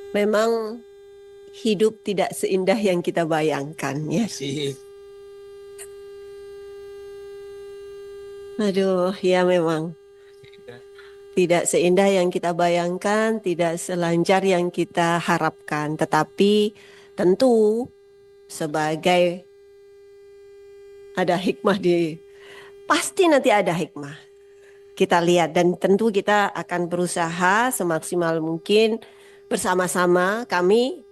Memang hidup tidak seindah yang kita bayangkan ya. Aduh, ya memang tidak seindah yang kita bayangkan, tidak selancar yang kita harapkan. Tetapi tentu sebagai ada hikmah pasti nanti ada hikmah. Kita lihat dan tentu kita akan berusaha semaksimal mungkin bersama-sama kami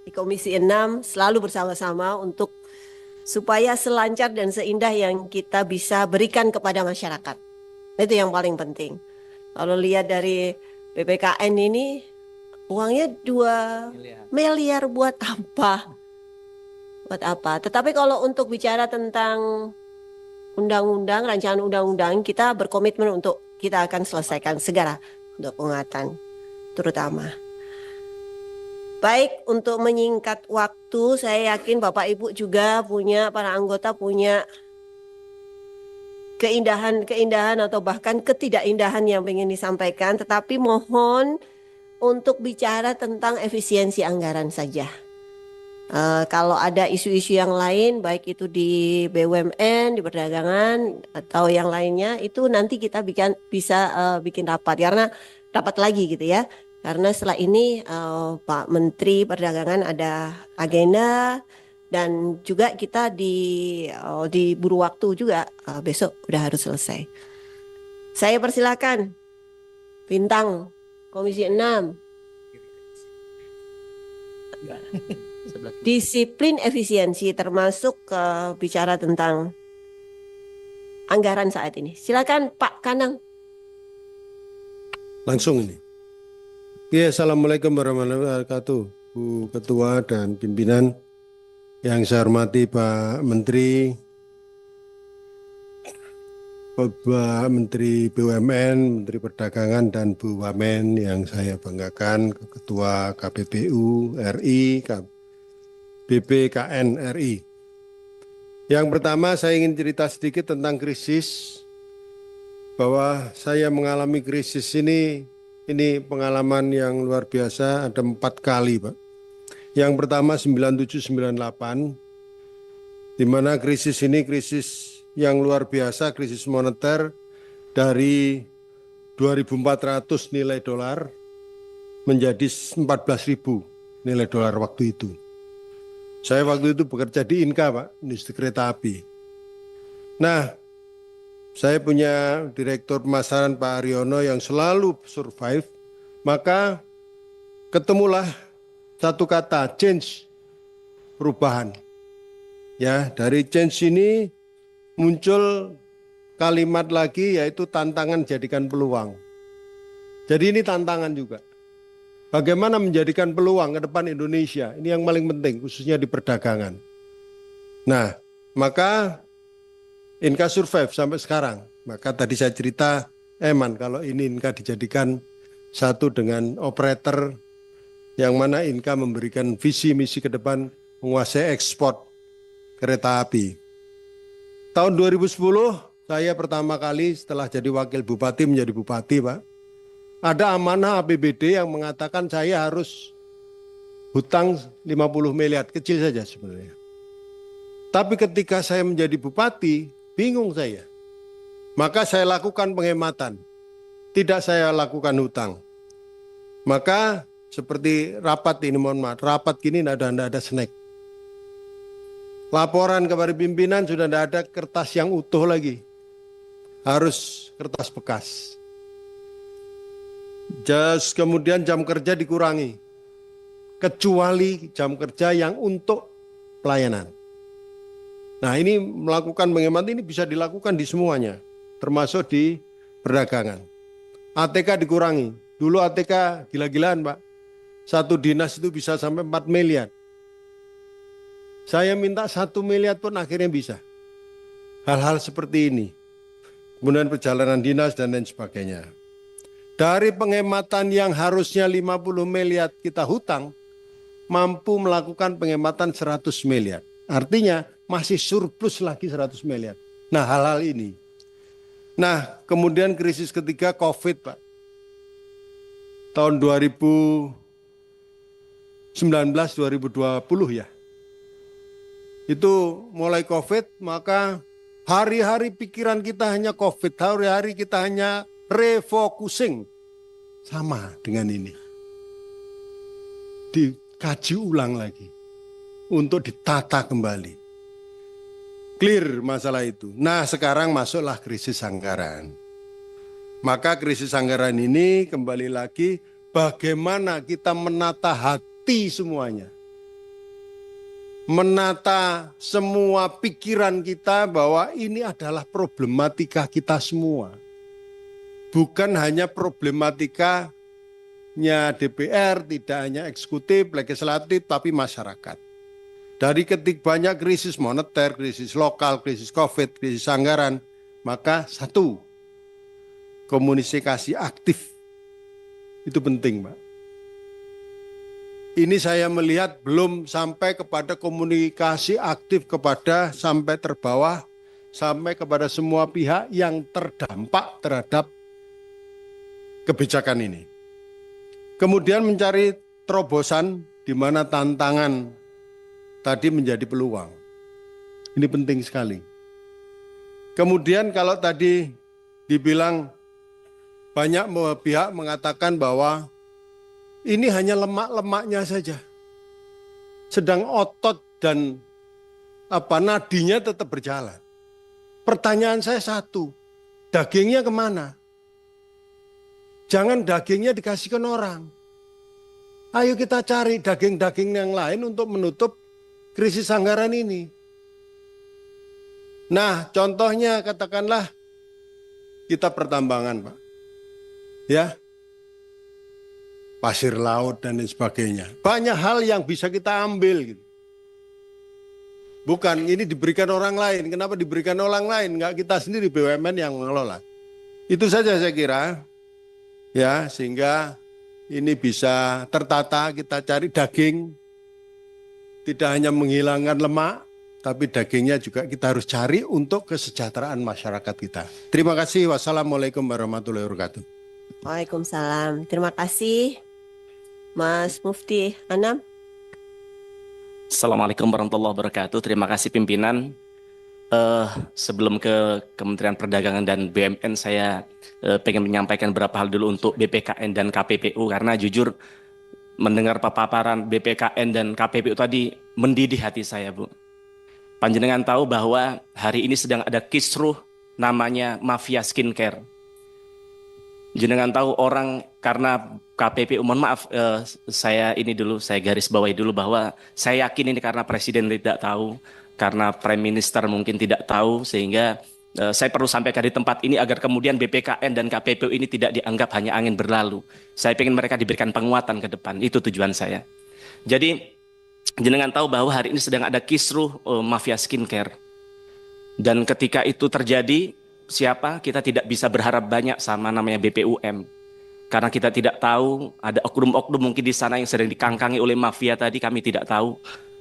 di Komisi 6 selalu bersama-sama untuk supaya selancar dan seindah yang kita bisa berikan kepada masyarakat. Itu yang paling penting. Kalau lihat dari PPKN ini uangnya 2 miliar buat apa? Buat apa? Tetapi kalau untuk bicara tentang undang-undang, rancangan undang-undang, kita berkomitmen untuk kita akan selesaikan segera untuk penguatan terutama. Baik, untuk menyingkat waktu, saya yakin Bapak Ibu juga punya, para anggota punya keindahan-keindahan atau bahkan ketidakindahan yang ingin disampaikan, tetapi mohon untuk bicara tentang efisiensi anggaran saja. Kalau ada isu-isu yang lain, baik itu di BUMN, di perdagangan, atau yang lainnya, itu nanti kita bisa bikin rapat, karena rapat lagi gitu ya. Karena setelah ini Pak Menteri Perdagangan ada agenda, dan juga kita diburu waktu juga, besok udah harus selesai. Saya persilakan, Bintang, Komisi 6. Disiplin efisiensi termasuk bicara tentang anggaran saat ini. Silakan Pak Kanang. Langsung ini. Ya, Assalamualaikum warahmatullahi wabarakatuh, Bu Ketua dan pimpinan. Yang saya hormati Pak Menteri, Pak Menteri BUMN, Menteri Perdagangan, dan Bu Wamen yang saya banggakan, Ketua KPPU RI, BPKN RI. Yang pertama saya ingin cerita sedikit tentang krisis, bahwa saya mengalami krisis ini pengalaman yang luar biasa, ada 4 kali Pak. Yang pertama 97-98, di mana krisis ini krisis yang luar biasa, krisis moneter dari 2.400 nilai dolar menjadi 14.000 nilai dolar waktu itu. Saya waktu itu bekerja di Inka Pak, industri kereta api. Nah, saya punya direktur pemasaran Pak Aryono yang selalu survive, maka ketemulah satu kata, change, perubahan. Ya, dari change ini muncul kalimat lagi, yaitu tantangan jadikan peluang. Jadi ini tantangan juga. Bagaimana menjadikan peluang ke depan Indonesia, ini yang paling penting, khususnya di perdagangan. Nah, maka Inka survive sampai sekarang. Maka tadi saya cerita, Eman, kalau ini Inka dijadikan satu dengan operator, yang mana Inka memberikan visi misi ke depan menguasai ekspor kereta api. Tahun 2010 saya pertama kali setelah jadi wakil bupati menjadi bupati Pak. Ada amanah APBD yang mengatakan saya harus hutang 50 miliar, kecil saja sebenarnya. Tapi ketika saya menjadi bupati, bingung saya. Maka saya lakukan penghematan, tidak saya lakukan hutang. Maka seperti rapat ini, mohon maaf, rapat gini tidak ada snack. Laporan kepada pimpinan sudah tidak ada kertas yang utuh lagi. Harus kertas bekas. Kemudian jam kerja dikurangi. Kecuali jam kerja yang untuk pelayanan. Nah, ini melakukan penghemat ini bisa dilakukan di semuanya, termasuk di perdagangan. ATK dikurangi. Dulu ATK gila-gilaan Pak. Satu dinas itu bisa sampai 4 miliar. Saya minta 1 miliar pun akhirnya bisa. Hal-hal seperti ini. Kemudian perjalanan dinas dan lain sebagainya. Dari penghematan yang harusnya 50 miliar kita hutang, mampu melakukan penghematan 100 miliar. Artinya masih surplus lagi 100 miliar. Nah, hal-hal ini. Nah, kemudian krisis ketiga COVID Pak. Tahun 2020 2020 ya. Itu mulai COVID, maka hari-hari pikiran kita hanya COVID, hari-hari kita hanya refocusing. Sama dengan ini. Dikaji ulang lagi, untuk ditata kembali. Clear masalah itu. Nah sekarang masuklah krisis anggaran. Maka krisis anggaran ini kembali lagi bagaimana kita menata hati semuanya. Menata semua pikiran kita bahwa ini adalah problematika kita semua. Bukan hanya problematikanya DPR, tidak hanya eksekutif, legislatif, tapi masyarakat. Dari banyak krisis moneter, krisis lokal, krisis COVID, krisis anggaran, maka satu, komunikasi aktif. Itu penting, Pak. Ini saya melihat belum sampai kepada komunikasi aktif kepada sampai terbawah, sampai kepada semua pihak yang terdampak terhadap kebijakan ini. Kemudian mencari terobosan di mana tantangan tadi menjadi peluang. Ini penting sekali. Kemudian kalau tadi dibilang banyak pihak mengatakan bahwa ini hanya lemak-lemaknya saja. Sedang otot dan nadinya tetap berjalan. Pertanyaan saya satu, dagingnya kemana? Jangan dagingnya dikasihkan orang. Ayo kita cari daging-daging yang lain untuk menutup krisis anggaran ini. Nah, contohnya katakanlah kita pertambangan, Pak. Ya, pasir laut dan lain sebagainya. Banyak hal yang bisa kita ambil gitu. Bukan ini diberikan orang lain. Kenapa diberikan orang lain? Enggak kita sendiri BUMN yang mengelola. Itu saja saya kira. Ya, sehingga ini bisa tertata, kita cari daging. Tidak hanya menghilangkan lemak, tapi dagingnya juga kita harus cari untuk kesejahteraan masyarakat kita. Terima kasih. Wassalamualaikum warahmatullahi wabarakatuh. Waalaikumsalam. Terima kasih. Mas Mufti Anam. Assalamualaikum warahmatullahi wabarakatuh. Terima kasih pimpinan. Sebelum ke Kementerian Perdagangan dan BUMN, saya pengen menyampaikan beberapa hal dulu untuk BPKN dan KPPU, karena jujur mendengar paparan BPKN dan KPPU tadi mendidih hati saya, Bu. Panjenengan tahu bahwa hari ini sedang ada kisruh namanya mafia skincare. Jenengan tahu orang karena KPPU, mohon maaf saya garis bawahi dulu bahwa saya yakin ini karena Presiden tidak tahu, karena Prime Minister mungkin tidak tahu, sehingga saya perlu sampaikan di tempat ini agar kemudian BPKN dan KPPU ini tidak dianggap hanya angin berlalu. Saya ingin mereka diberikan penguatan ke depan, itu tujuan saya. Jadi jenengan tahu bahwa hari ini sedang ada kisruh mafia skincare. Dan ketika itu terjadi, kita tidak bisa berharap banyak sama namanya BPUM. Karena kita tidak tahu, ada oknum-oknum mungkin di sana yang sedang dikangkangi oleh mafia tadi, kami tidak tahu.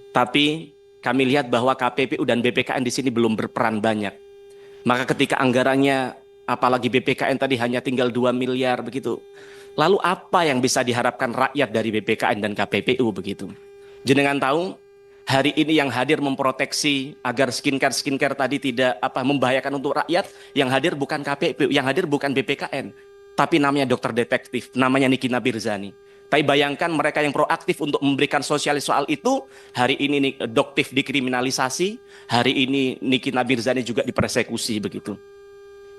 Tapi kami lihat bahwa KPPU dan BPKN di sini belum berperan banyak. Maka ketika anggarannya, apalagi BPKN tadi hanya tinggal 2 miliar begitu. Lalu apa yang bisa diharapkan rakyat dari BPKN dan KPPU begitu? Jenengan tahu, hari ini yang hadir memproteksi agar skincare tadi tidak membahayakan untuk rakyat, yang hadir bukan KPPU, yang hadir bukan BPKN, tapi namanya dokter detektif, namanya Niki Nabirzani. Tapi bayangkan mereka yang proaktif untuk memberikan sosialis soal itu, hari ini doktif dikriminalisasi, hari ini Niki Nabirzani juga dipersekusi begitu.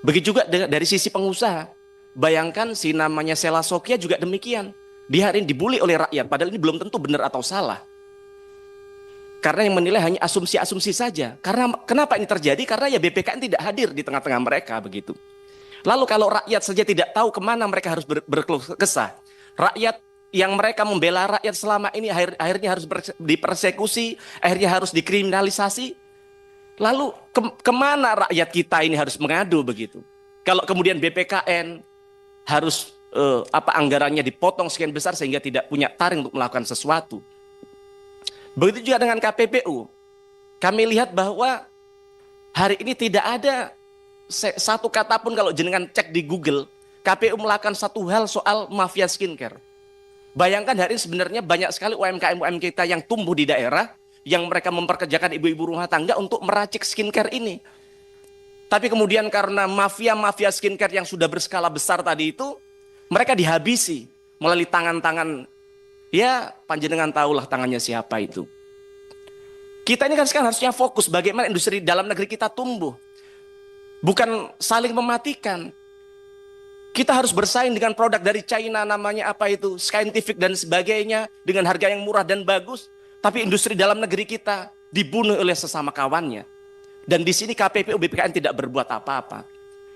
Begitu juga dari sisi pengusaha. Bayangkan si namanya Sela Sokya juga demikian. Dia hari ini dibully oleh rakyat, padahal ini belum tentu benar atau salah. Karena yang menilai hanya asumsi-asumsi saja. Karena kenapa ini terjadi? Karena ya BPKN tidak hadir di tengah-tengah mereka begitu. Lalu kalau rakyat saja tidak tahu kemana mereka harus berkeluh kesah. Rakyat yang mereka membela rakyat selama ini akhirnya harus dipersekusi, akhirnya harus dikriminalisasi. Lalu kemana rakyat kita ini harus mengadu begitu? Kalau kemudian BPKN harus anggarannya dipotong sekian besar sehingga tidak punya taring untuk melakukan sesuatu. Begitu juga dengan KPPU. Kami lihat bahwa hari ini tidak ada satu kata pun kalau jenengan cek di Google, KPU melakukan satu hal soal mafia skincare. Bayangkan hari ini sebenarnya banyak sekali UMKM kita yang tumbuh di daerah, yang mereka memperkerjakan ibu-ibu rumah tangga untuk meracik skincare ini. Tapi kemudian karena mafia-mafia skincare yang sudah berskala besar tadi itu, mereka dihabisi melalui tangan-tangan, ya panjenengan tahulah tangannya siapa itu. Kita ini kan sekarang harusnya fokus bagaimana industri dalam negeri kita tumbuh. Bukan saling mematikan. Kita harus bersaing dengan produk dari China, namanya apa itu, scientific dan sebagainya, dengan harga yang murah dan bagus. Tapi industri dalam negeri kita dibunuh oleh sesama kawannya. Dan di sini KPPU BPKN tidak berbuat apa-apa.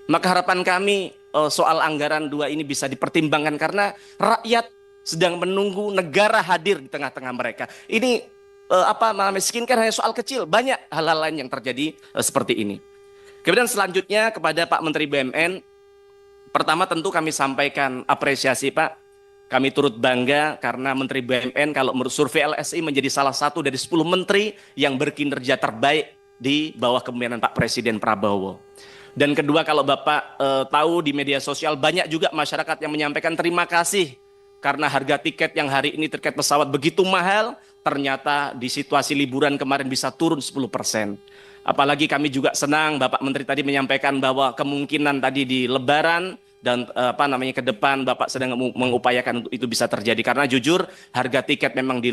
Maka harapan kami soal anggaran 2 ini bisa dipertimbangkan karena rakyat sedang menunggu negara hadir di tengah-tengah mereka. Ini skincare hanya soal kecil, banyak hal-hal lain yang terjadi seperti ini. Kemudian selanjutnya kepada Pak Menteri BUMN, pertama tentu kami sampaikan apresiasi Pak. Kami turut bangga karena Menteri BUMN kalau menurut survei LSI menjadi salah satu dari 10 menteri yang berkinerja terbaik di bawah kepemimpinan Pak Presiden Prabowo. Dan kedua, kalau Bapak tahu di media sosial banyak juga masyarakat yang menyampaikan terima kasih karena harga tiket yang hari ini terkait pesawat begitu mahal, ternyata di situasi liburan kemarin bisa turun 10%. Apalagi kami juga senang Bapak Menteri tadi menyampaikan bahwa kemungkinan tadi di Lebaran dan ke depan Bapak sedang mengupayakan untuk itu bisa terjadi karena jujur harga tiket memang di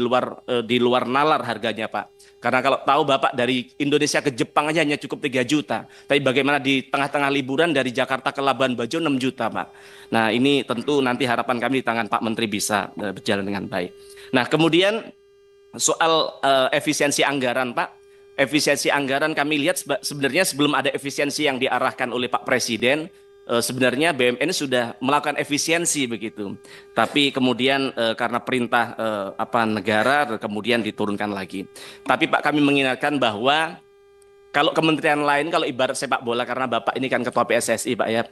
luar nalar harganya Pak. Karena kalau tahu Bapak dari Indonesia ke Jepang aja hanya cukup 3 juta. Tapi bagaimana di tengah-tengah liburan dari Jakarta ke Labuan Bajo 6 juta Pak. Nah ini tentu nanti harapan kami di tangan Pak Menteri bisa berjalan dengan baik. Nah kemudian soal efisiensi anggaran Pak. Efisiensi anggaran kami lihat sebenarnya sebelum ada efisiensi yang diarahkan oleh Pak Presiden, sebenarnya BUMN sudah melakukan efisiensi begitu. Tapi kemudian karena perintah negara kemudian diturunkan lagi. Tapi Pak kami mengingatkan bahwa kalau kementerian lain, kalau ibarat sepak bola, karena Bapak ini kan ketua PSSI Pak ya.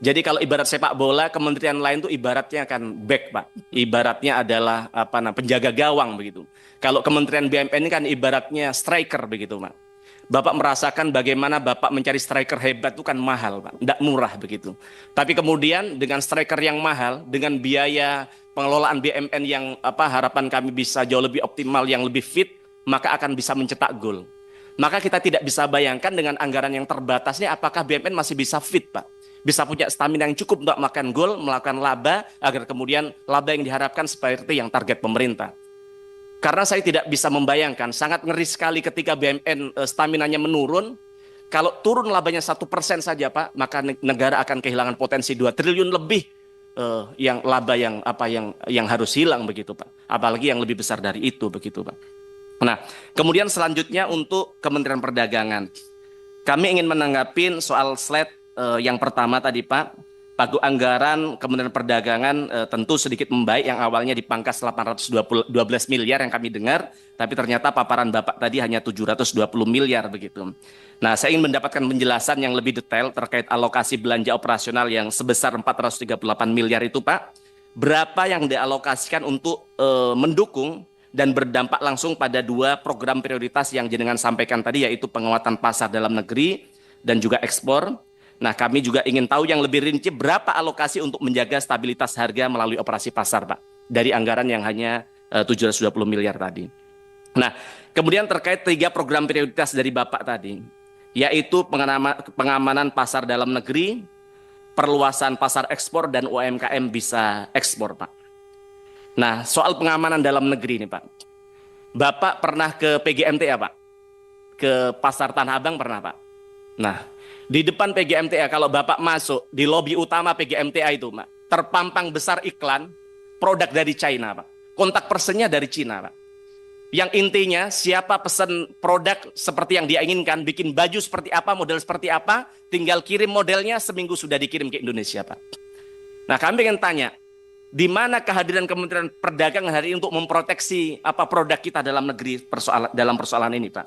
Jadi kalau ibarat sepak bola, kementerian lain itu ibaratnya akan back Pak. Ibaratnya adalah penjaga gawang begitu. Kalau kementerian BUMN ini kan ibaratnya striker begitu Pak. Bapak merasakan bagaimana Bapak mencari striker hebat itu kan mahal Pak, tidak murah begitu. Tapi kemudian dengan striker yang mahal, dengan biaya pengelolaan BUMN yang harapan kami bisa jauh lebih optimal, yang lebih fit, maka akan bisa mencetak gol. Maka kita tidak bisa bayangkan dengan anggaran yang terbatasnya apakah BUMN masih bisa fit Pak. Bisa punya stamina yang cukup untuk melakukan gol, melakukan laba, agar kemudian laba yang diharapkan seperti yang target pemerintah. Karena saya tidak bisa membayangkan, sangat ngeri sekali ketika BUMN staminanya menurun. Kalau turun labanya 1% saja Pak, maka negara akan kehilangan potensi 2 triliun lebih yang laba yang harus hilang begitu Pak. Apalagi yang lebih besar dari itu begitu Pak. Nah, kemudian selanjutnya untuk Kementerian Perdagangan. Kami ingin menanggapi soal slide yang pertama tadi Pak. Pagu anggaran Kementerian Perdagangan tentu sedikit membaik, yang awalnya dipangkas 812 miliar yang kami dengar, tapi ternyata paparan Bapak tadi hanya 720 miliar begitu. Nah, saya ingin mendapatkan penjelasan yang lebih detail terkait alokasi belanja operasional yang sebesar 438 miliar itu Pak. Berapa yang dialokasikan untuk mendukung dan berdampak langsung pada 2 program prioritas yang jenengan sampaikan tadi, yaitu penguatan pasar dalam negeri dan juga ekspor. Nah, kami juga ingin tahu yang lebih rinci berapa alokasi untuk menjaga stabilitas harga melalui operasi pasar, Pak, dari anggaran yang hanya 720 miliar tadi. Nah, kemudian terkait 3 program prioritas dari Bapak tadi, yaitu pengamanan pasar dalam negeri, perluasan pasar ekspor, dan UMKM bisa ekspor, Pak. Nah, soal pengamanan dalam negeri ini, Pak. Bapak pernah ke PGMTA, Pak? Ke Pasar Tanah Abang pernah, Pak? Nah, di depan PGMTA, kalau Bapak masuk di lobi utama PGMTA itu, Pak, terpampang besar iklan produk dari China, Pak. Kontak personnya dari Cina, Pak. Yang intinya siapa pesan produk seperti yang dia inginkan, bikin baju seperti apa, model seperti apa, tinggal kirim modelnya, seminggu sudah dikirim ke Indonesia, Pak. Nah, kami ingin tanya, di mana kehadiran Kementerian Perdagangan hari ini untuk memproteksi produk kita dalam negeri dalam persoalan ini, Pak?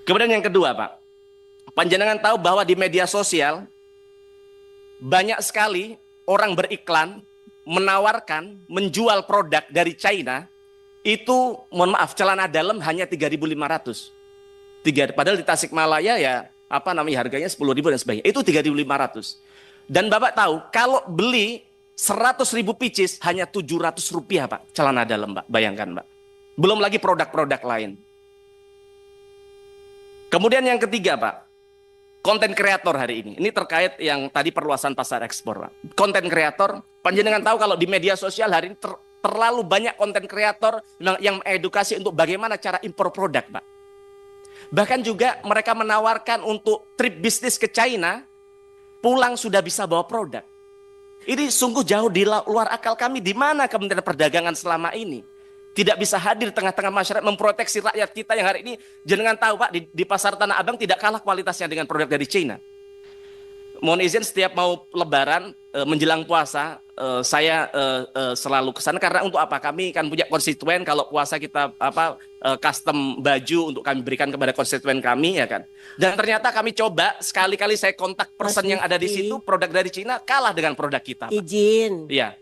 Kemudian yang kedua, Pak, panjenengan tahu bahwa di media sosial banyak sekali orang beriklan menawarkan menjual produk dari China itu, mohon maaf, celana dalam hanya 3.500. Padahal di Tasikmalaya ya harganya 10.000 dan sebagainya. Itu 3.500. Dan Bapak tahu kalau beli 100.000 pieces hanya Rp700 Pak, celana dalam Pak, bayangkan Pak. Belum lagi produk-produk lain. Kemudian yang ketiga Pak, konten kreator hari ini. Ini terkait yang tadi perluasan pasar ekspor Pak. Konten kreator, panjenengan tahu kalau di media sosial hari ini terlalu banyak konten kreator yang mengedukasi untuk bagaimana cara impor produk Pak. Bahkan juga mereka menawarkan untuk trip bisnis ke China, pulang sudah bisa bawa produk. Ini sungguh jauh di luar akal kami. Di mana Kementerian Perdagangan selama ini? Tidak bisa hadir di tengah-tengah masyarakat memproteksi rakyat kita yang hari ini. Jenengan tahu Pak, di pasar Tanah Abang tidak kalah kualitasnya dengan produk dari China. Mohon izin setiap mau lebaran menjelang puasa saya selalu ke sana karena untuk apa? Kami kan punya konstituen, kalau puasa kita custom baju untuk kami berikan kepada konstituen kami ya kan. Dan ternyata kami coba sekali-kali saya kontak person yang ada di situ, produk dari Cina kalah dengan produk kita Pak. Izin. Iya.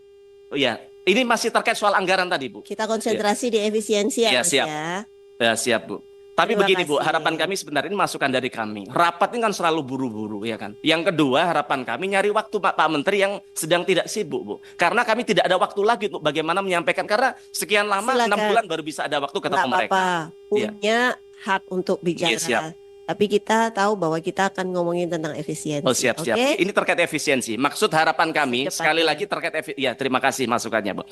Iya. Ini masih terkait soal anggaran tadi Bu. Kita konsentrasi di efisiensi ya, Ya, Mas siap. ya. Ya, siap Bu. Tapi Terima begini Bu, kasih. harapan kami sebenarnya ini masukan dari kami. Rapat ini kan selalu buru-buru ya kan. Yang kedua, harapan kami nyari waktu Pak Menteri yang sedang tidak sibuk Bu. Karena kami tidak ada waktu lagi untuk bagaimana menyampaikan. Karena sekian lama, Silakan. 6 bulan baru bisa ada waktu ketemu Nggak mereka. apa-apa, punya hak untuk bicara. Iya, siap. Tapi kita tahu bahwa kita akan ngomongin tentang efisiensi. Oh siap, siap. Oke? Ini terkait efisiensi. Maksud harapan kami, Secepatnya. sekali lagi terkait ya terima kasih masukannya Bu.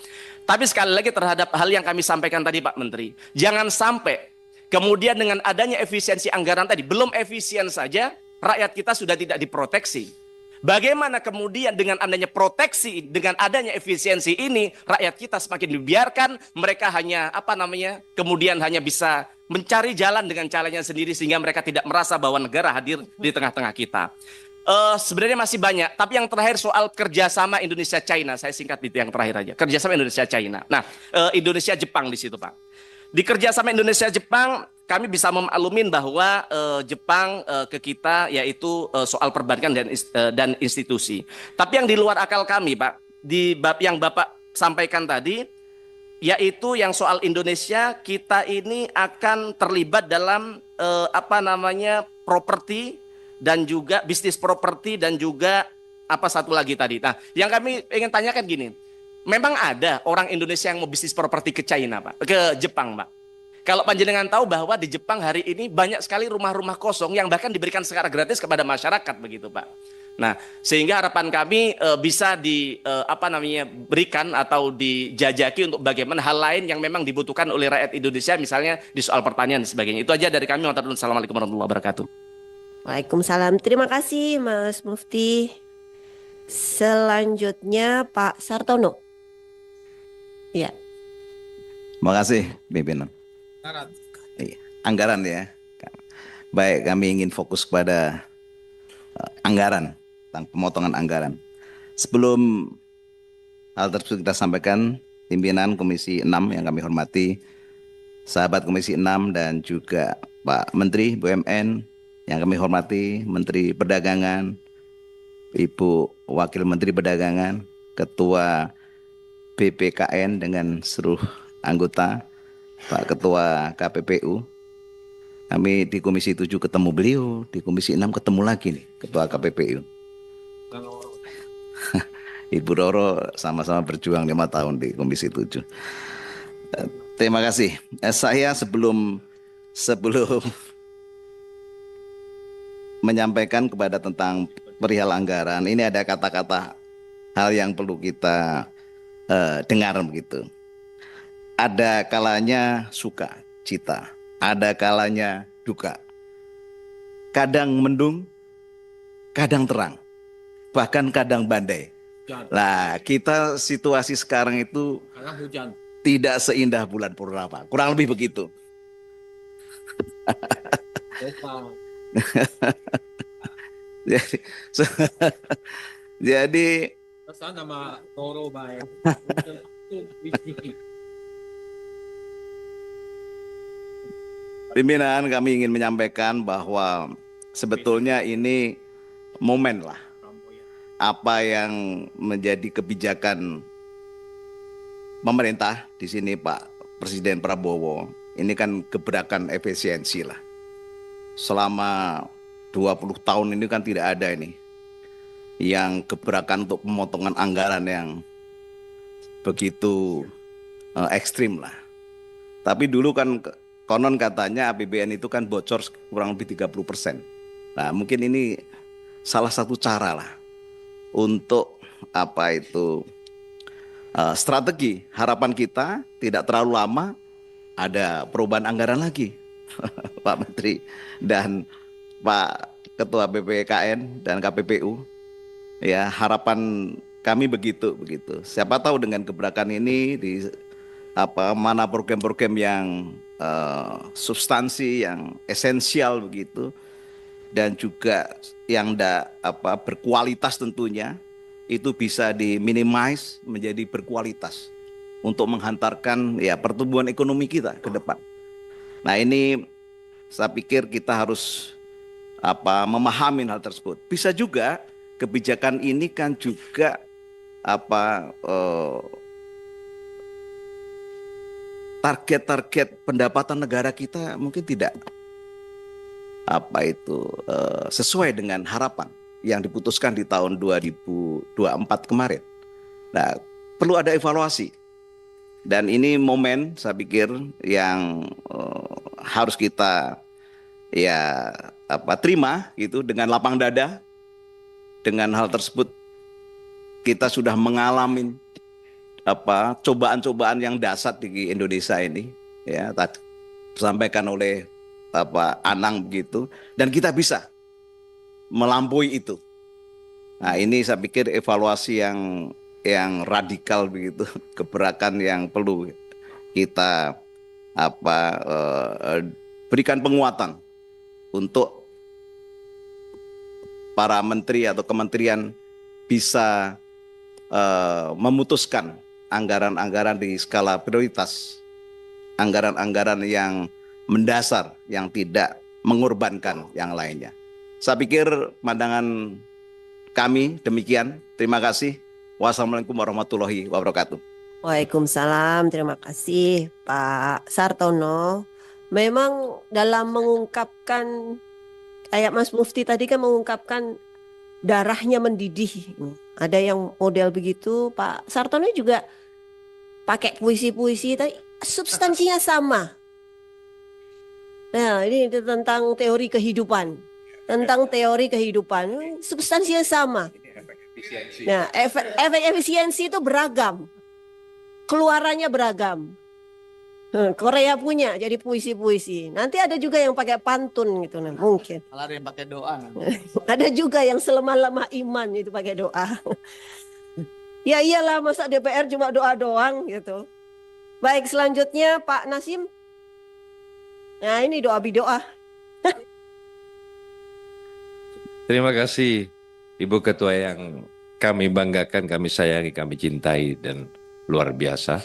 Tapi sekali lagi terhadap hal yang kami sampaikan tadi Pak Menteri. Jangan sampai kemudian dengan adanya efisiensi anggaran tadi, belum efisien saja, rakyat kita sudah tidak diproteksi. Bagaimana kemudian dengan adanya proteksi, dengan adanya efisiensi ini, rakyat kita semakin dibiarkan, mereka hanya kemudian hanya bisa mencari jalan dengan caranya sendiri sehingga mereka tidak merasa bahwa negara hadir di tengah-tengah kita. Sebenarnya masih banyak, tapi yang terakhir soal kerjasama Indonesia-China, saya singkat itu yang terakhir aja, kerjasama Indonesia-China. Nah, Indonesia-Jepang di situ Pak. Di kerjasama Indonesia-Jepang, kami bisa memaklumin bahwa Jepang ke kita yaitu soal perbankan dan institusi. Tapi yang di luar akal kami Pak, di bab yang Bapak sampaikan tadi, yaitu yang soal Indonesia, kita ini akan terlibat dalam properti dan juga bisnis properti dan juga satu lagi tadi. Nah, yang kami ingin tanyakan gini, memang ada orang Indonesia yang mau bisnis properti ke China Pak, ke Jepang Pak. Kalau panjenengan tahu bahwa di Jepang hari ini banyak sekali rumah-rumah kosong yang bahkan diberikan secara gratis kepada masyarakat begitu Pak. Nah, sehingga harapan kami bisa berikan atau dijajaki untuk bagaimana hal lain yang memang dibutuhkan oleh rakyat Indonesia, misalnya di soal pertanian dan sebagainya. Itu aja dari kami. Wassalamualaikum warahmatullahi wabarakatuh. Waalaikumsalam. Terima kasih Mas Mufti. Selanjutnya Pak Sartono. Ya. Terima kasih pimpinan. Anggaran ya. Baik, kami ingin fokus pada anggaran, tentang pemotongan anggaran. Sebelum hal tersebut kita sampaikan, pimpinan Komisi 6 yang kami hormati, sahabat Komisi 6 dan juga Pak Menteri BUMN yang kami hormati, Menteri Perdagangan, Ibu Wakil Menteri Perdagangan, Ketua BPKN dengan seluruh anggota, Pak Ketua KPPU. Kami di Komisi 7 ketemu beliau, di Komisi 6 ketemu lagi nih Ketua KPPU. Ibu Roro sama-sama berjuang 5 tahun di Komisi 7. Terima kasih. Saya sebelum menyampaikan kepada tentang perihal anggaran, ini ada kata-kata hal yang perlu kita dengar begitu. Ada kalanya suka, cita, ada kalanya duka. Kadang mendung, kadang terang, bahkan kadang badai. Nah, kita situasi sekarang itu tidak seindah bulan purnama, kurang lebih begitu. Jadi pimpinan, kami ingin menyampaikan bahwa sebetulnya ini momen lah, apa yang menjadi kebijakan pemerintah di sini Pak Presiden Prabowo, ini kan gebrakan efisiensi lah. Selama 20 tahun ini kan tidak ada ini yang gebrakan untuk pemotongan anggaran yang begitu ekstrim lah. Tapi dulu kan konon katanya APBN itu kan bocor kurang lebih 30%. Nah, mungkin ini salah satu cara lah untuk strategi. Harapan kita tidak terlalu lama ada perubahan anggaran lagi, Pak Menteri dan Pak Ketua BPKN dan KPPU. Ya, harapan kami begitu. Siapa tahu dengan gebrakan ini di mana program-program yang substansi, yang esensial begitu, dan juga yang berkualitas tentunya itu bisa diminimize menjadi berkualitas untuk menghantarkan ya pertumbuhan ekonomi kita ke depan. Nah, ini saya pikir kita harus memahami hal tersebut. Bisa juga kebijakan ini kan juga target-target pendapatan negara kita mungkin tidak sesuai dengan harapan yang diputuskan di tahun 2024 kemarin. Nah, perlu ada evaluasi. Dan ini momen saya pikir yang harus kita terima gitu dengan lapang dada. Dengan hal tersebut kita sudah mengalami cobaan-cobaan yang dahsyat di Indonesia ini, ya, tadi disampaikan oleh Anang begitu, dan kita bisa melampaui itu. Nah, ini saya pikir evaluasi yang radikal begitu, gebrakan yang perlu kita berikan penguatan untuk para menteri atau kementerian bisa memutuskan anggaran-anggaran di skala prioritas, anggaran-anggaran yang mendasar, yang tidak mengorbankan yang lainnya. Saya pikir pandangan kami demikian. Terima kasih. Wassalamualaikum warahmatullahi wabarakatuh. Waalaikumsalam, terima kasih Pak Sartono. Memang dalam mengungkapkan, kayak Mas Mufti tadi kan mengungkapkan darahnya mendidih. Ada yang model begitu, Pak Sartono juga pakai puisi-puisi, tapi substansinya sama. Nah, ini tentang teori kehidupan. Tentang teori kehidupan, substansinya sama. Nah, efek efisiensi itu beragam. Keluarannya beragam. Korea punya jadi puisi-puisi. Nanti ada juga yang pakai pantun gitu, nah, mungkin. Ada yang pakai doa. Ada juga yang selemah-lemah iman itu pakai doa. Ya iyalah, masa DPR cuma doa doang gitu. Baik, selanjutnya Pak Nasim. Nah, ini doa bidoa. Terima kasih Ibu Ketua yang kami banggakan, kami sayangi, kami cintai dan luar biasa.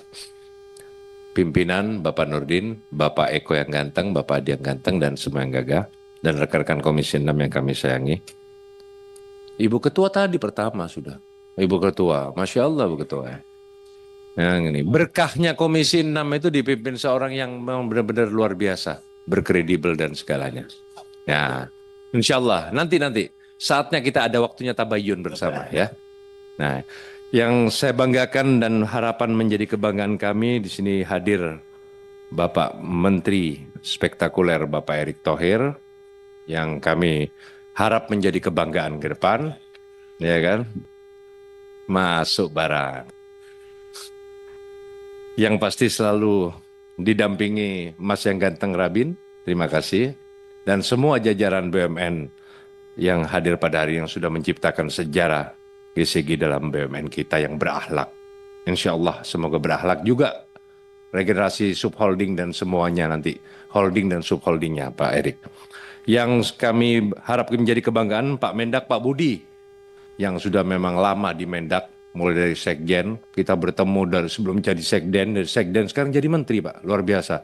Pimpinan Bapak Nurdin, Bapak Eko yang ganteng, Bapak Adi yang ganteng, dan semua yang gagah, dan rekan-rekan Komisi 6 yang kami sayangi. Ibu Ketua tadi pertama sudah. Ibu Ketua, Masya Allah Ibu Ketua. Yang ini, berkahnya Komisi 6 itu dipimpin seorang yang memang benar-benar luar biasa, berkredibel dan segalanya. Ya, insya Allah nanti saatnya kita ada waktunya tabayun bersama ya. Nah, yang saya banggakan dan harapan menjadi kebanggaan kami di sini hadir Bapak Menteri spektakuler Bapak Erick Thohir yang kami harap menjadi kebanggaan ke depan, ya kan? Masuk barang. Yang pasti selalu didampingi Mas yang ganteng Rabin, terima kasih, dan semua jajaran BUMN yang hadir pada hari yang sudah menciptakan sejarah GCG dalam BUMN kita yang berakhlak. Insya Allah semoga berakhlak juga regenerasi subholding dan semuanya nanti, holding dan subholdingnya Pak Erick. Yang kami harap menjadi kebanggaan Pak Mendak, Pak Budi, yang sudah memang lama di Mendak, mulai dari Sekjen, kita bertemu dari sebelum jadi Sekden, dari Sekden sekarang jadi Menteri Pak, luar biasa.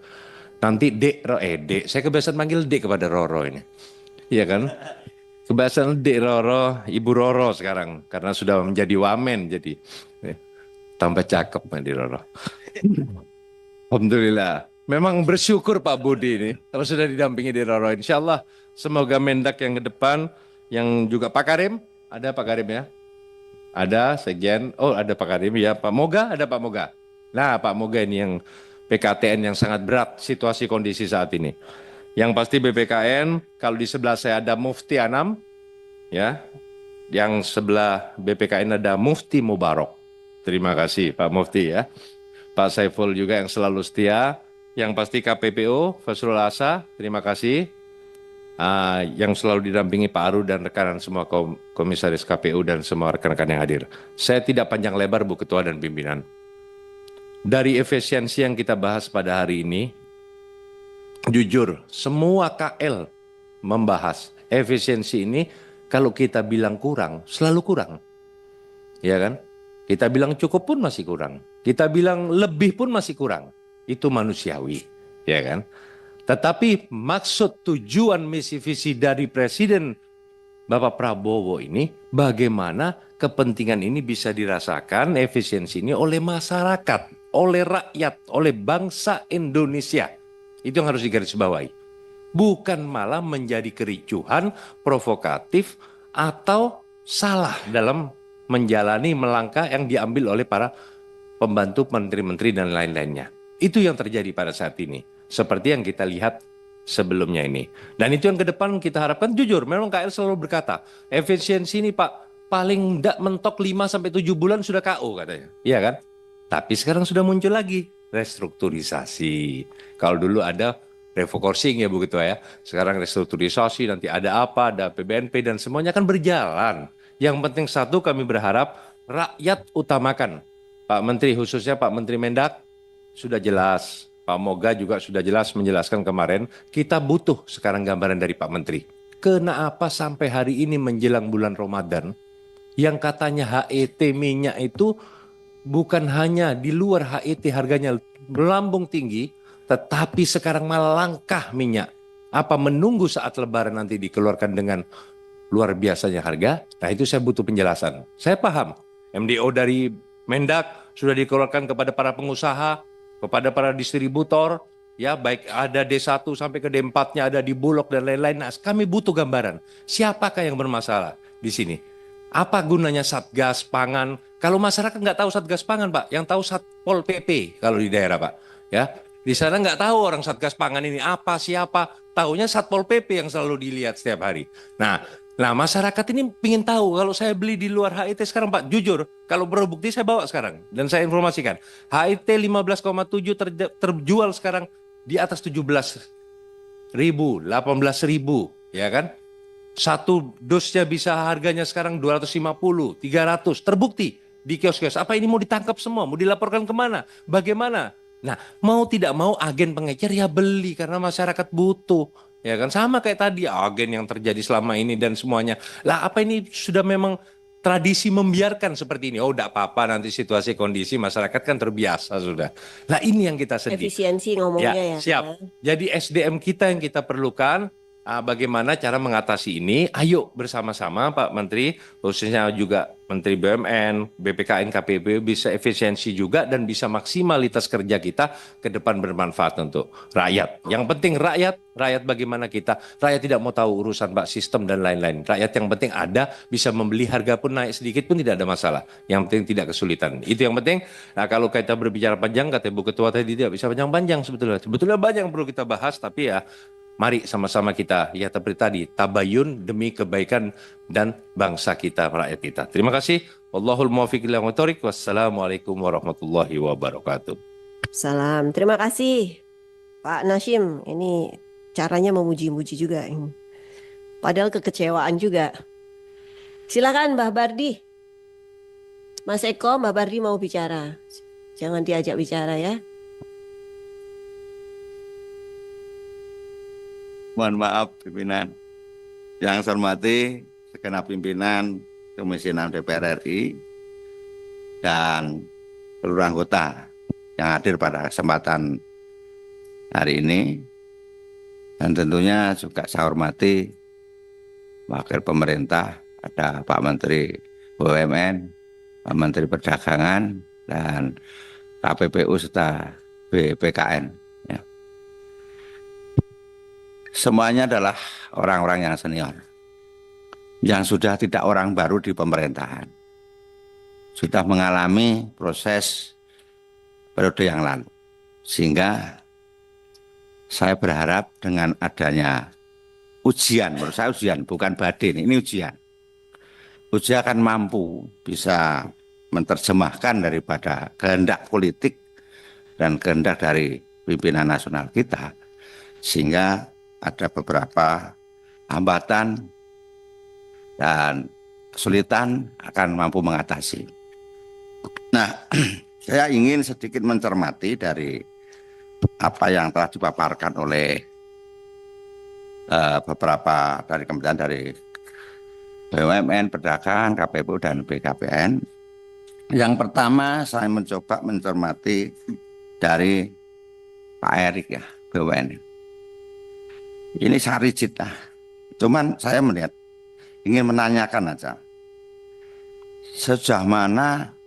Nanti Dek, saya kebiasaan manggil Dek kepada Roro ini, iya kan? Kebiasaan Dek Roro, Ibu Roro sekarang, karena sudah menjadi wamen, jadi tambah cakep di Roro. Alhamdulillah. Memang bersyukur Pak Budi ini, kalau sudah didampingi di Roro. Insya Allah semoga Mendak yang ke depan, yang juga Pak Karim, ada Pak Karim ya? Ada Sekjen, oh ada Pak Karim ya, Pak Moga, ada Pak Moga. Nah Pak Moga ini yang PKTN yang sangat berat situasi kondisi saat ini. Yang pasti BPKN, kalau di sebelah saya ada Mufti Anam, ya, yang sebelah BPKN ada Mufti Mubarok. Terima kasih Pak Mufti ya. Pak Saiful juga yang selalu setia. Yang pasti KPPO, Fasrul Asa, terima kasih. Yang selalu didampingi Pak Aru dan rekanan semua komisaris KPU dan semua rekan-rekan yang hadir. Saya tidak panjang lebar Bu Ketua dan pimpinan. Dari efisiensi yang kita bahas pada hari ini, jujur semua KL membahas efisiensi ini. Kalau kita bilang kurang, selalu kurang. Ya kan? Kita bilang cukup pun masih kurang. Kita bilang lebih pun masih kurang. Itu manusiawi, ya kan? Tetapi maksud tujuan misi visi dari Presiden Bapak Prabowo ini, bagaimana kepentingan ini bisa dirasakan efisiensi ini oleh masyarakat, oleh rakyat, oleh bangsa Indonesia. Itu yang harus digarisbawahi. Bukan malah menjadi kericuhan, provokatif, atau salah dalam menjalani melangkah yang diambil oleh para pembantu menteri-menteri dan lain-lainnya. Itu yang terjadi pada saat ini. Seperti yang kita lihat sebelumnya ini. Dan itu yang ke depan kita harapkan jujur. Memang KL selalu berkata, efisiensi ini Pak, paling tidak mentok 5-7 bulan sudah KO katanya. Iya kan? Tapi sekarang sudah muncul lagi restrukturisasi. Kalau dulu ada refocusing ya Bu Ketua ya. Sekarang restrukturisasi, nanti ada apa, ada PBNP dan semuanya akan berjalan. Yang penting satu, kami berharap rakyat utamakan. Pak Menteri, khususnya Pak Menteri Mendak, sudah jelas. Pak Moga juga sudah jelas menjelaskan kemarin, kita butuh sekarang gambaran dari Pak Menteri. Kenapa sampai hari ini menjelang bulan Ramadan, yang katanya HET minyak itu bukan hanya di luar HET harganya melambung tinggi, tetapi sekarang malah langkah minyak. Apa menunggu saat lebaran nanti dikeluarkan dengan luar biasanya harga? Nah itu saya butuh penjelasan. Saya paham, MDO dari Mendak sudah dikeluarkan kepada para pengusaha, kepada para distributor, ya baik ada D1 sampai ke D4-nya, ada di Bulog dan lain-lain. Nah, kami butuh gambaran. Siapakah yang bermasalah di sini? Apa gunanya Satgas Pangan? Kalau masyarakat nggak tahu Satgas Pangan, Pak, yang tahu Satpol PP kalau di daerah, Pak. Ya, di sana nggak tahu orang Satgas Pangan ini apa, siapa. Tahunya Satpol PP yang selalu dilihat setiap hari. Nah, masyarakat ini ingin tahu, kalau saya beli di luar HIT sekarang Pak, jujur, kalau perlu bukti saya bawa sekarang. Dan saya informasikan, HIT 15,7 terjual sekarang di atas 17.000, 18.000, ya kan? Satu dosnya bisa harganya sekarang 250, 300, terbukti di kios-kios. Apa ini mau ditangkap semua, mau dilaporkan kemana, bagaimana? Nah, mau tidak mau agen pengecer ya beli karena masyarakat butuh. Ya kan sama kayak tadi agen yang terjadi selama ini dan semuanya. Lah apa ini sudah memang tradisi membiarkan seperti ini? Oh enggak apa-apa, nanti situasi kondisi masyarakat kan terbiasa sudah. Lah ini yang kita sedih. Efisiensi ngomongnya ya. Siap. Jadi SDM kita yang kita perlukan. Bagaimana cara mengatasi ini? Ayo bersama-sama Pak Menteri, khususnya juga Menteri BUMN, BPKN, KPPU bisa efisiensi juga dan bisa maksimalitas kerja kita ke depan bermanfaat untuk rakyat. Yang penting rakyat bagaimana kita? Rakyat tidak mau tahu urusan Pak sistem dan lain-lain. Rakyat yang penting ada, bisa membeli, harga pun naik sedikit pun tidak ada masalah. Yang penting tidak kesulitan. Itu yang penting. Nah kalau kita berbicara panjang, kata Bu Ketua tadi tidak bisa panjang-panjang sebetulnya. Sebetulnya banyak yang perlu kita bahas, tapi ya mari sama-sama kita, ya seperti tadi, tabayun demi kebaikan dan bangsa kita, rakyat kita. Terima kasih. Wallahul muwaffiq ila aqwamit thoriq. Wassalamualaikum warahmatullahi wabarakatuh. Salam. Terima kasih Pak Nasyim. Ini caranya memuji-muji juga. Padahal kekecewaan juga. Silakan Mbah Bardi. Mas Eko, Mbah Bardi mau bicara. Jangan diajak bicara ya. Mohon maaf pimpinan. Yang saya hormati segenap pimpinan Komisi 6 DPR RI dan seluruh anggota yang hadir pada kesempatan hari ini. Dan tentunya juga saya hormati Wakil Pemerintah, ada Pak Menteri BUMN, Pak Menteri Perdagangan, dan KPPU serta BPKN. Semuanya adalah orang-orang yang senior, yang sudah tidak orang baru di pemerintahan. sudah mengalami proses periode yang lalu. Sehingga saya berharap dengan adanya ujian, menurut saya ujian, bukan badai, ini ujian. Ujian akan mampu bisa menerjemahkan daripada kehendak politik dan kehendak dari pimpinan nasional kita, sehingga ada beberapa hambatan dan kesulitan akan mampu mengatasi. Nah, saya ingin sedikit mencermati dari apa yang telah dipaparkan oleh beberapa dari kementerian dari BUMN, Perdagangan, KPPU, dan BKPN. Yang pertama saya mencoba mencermati dari Pak Erik ya, BUMN. Ini sangat rigid lah. Cuman saya melihat, ingin menanyakan aja. Sejauh mana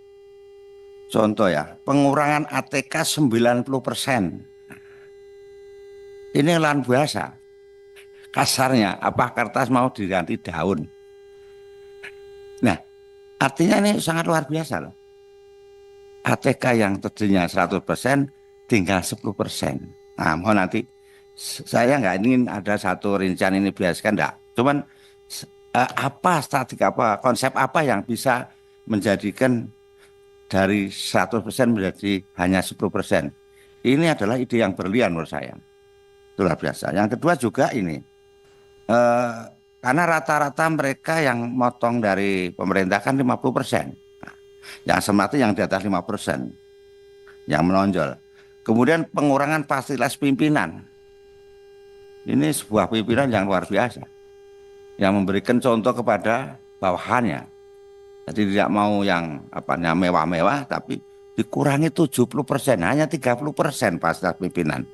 contoh ya, pengurangan ATK 90%. Ini lahan biasa. Kasarnya, apa kertas mau diganti daun. Nah, artinya ini sangat luar biasa loh. ATK yang tadinya 100% tinggal 10%. Nah, mohon nanti saya nggak ingin ada satu rincian ini biaskan enggak. Cuman apa strategi apa, konsep apa yang bisa menjadikan dari 100% menjadi hanya 10%. Ini adalah ide yang berlian menurut saya. Itu luar biasa. Yang kedua juga ini, karena rata-rata mereka yang motong dari pemerintah kan 50%. Nah, yang semati yang di atas 5%. Yang menonjol. Kemudian pengurangan fasilitas pimpinan. Ini sebuah pimpinan yang luar biasa. Yang memberikan contoh kepada bawahannya. Jadi tidak mau yang mewah-mewah, tapi dikurangi 70%, hanya 30% fasilitas pimpinan.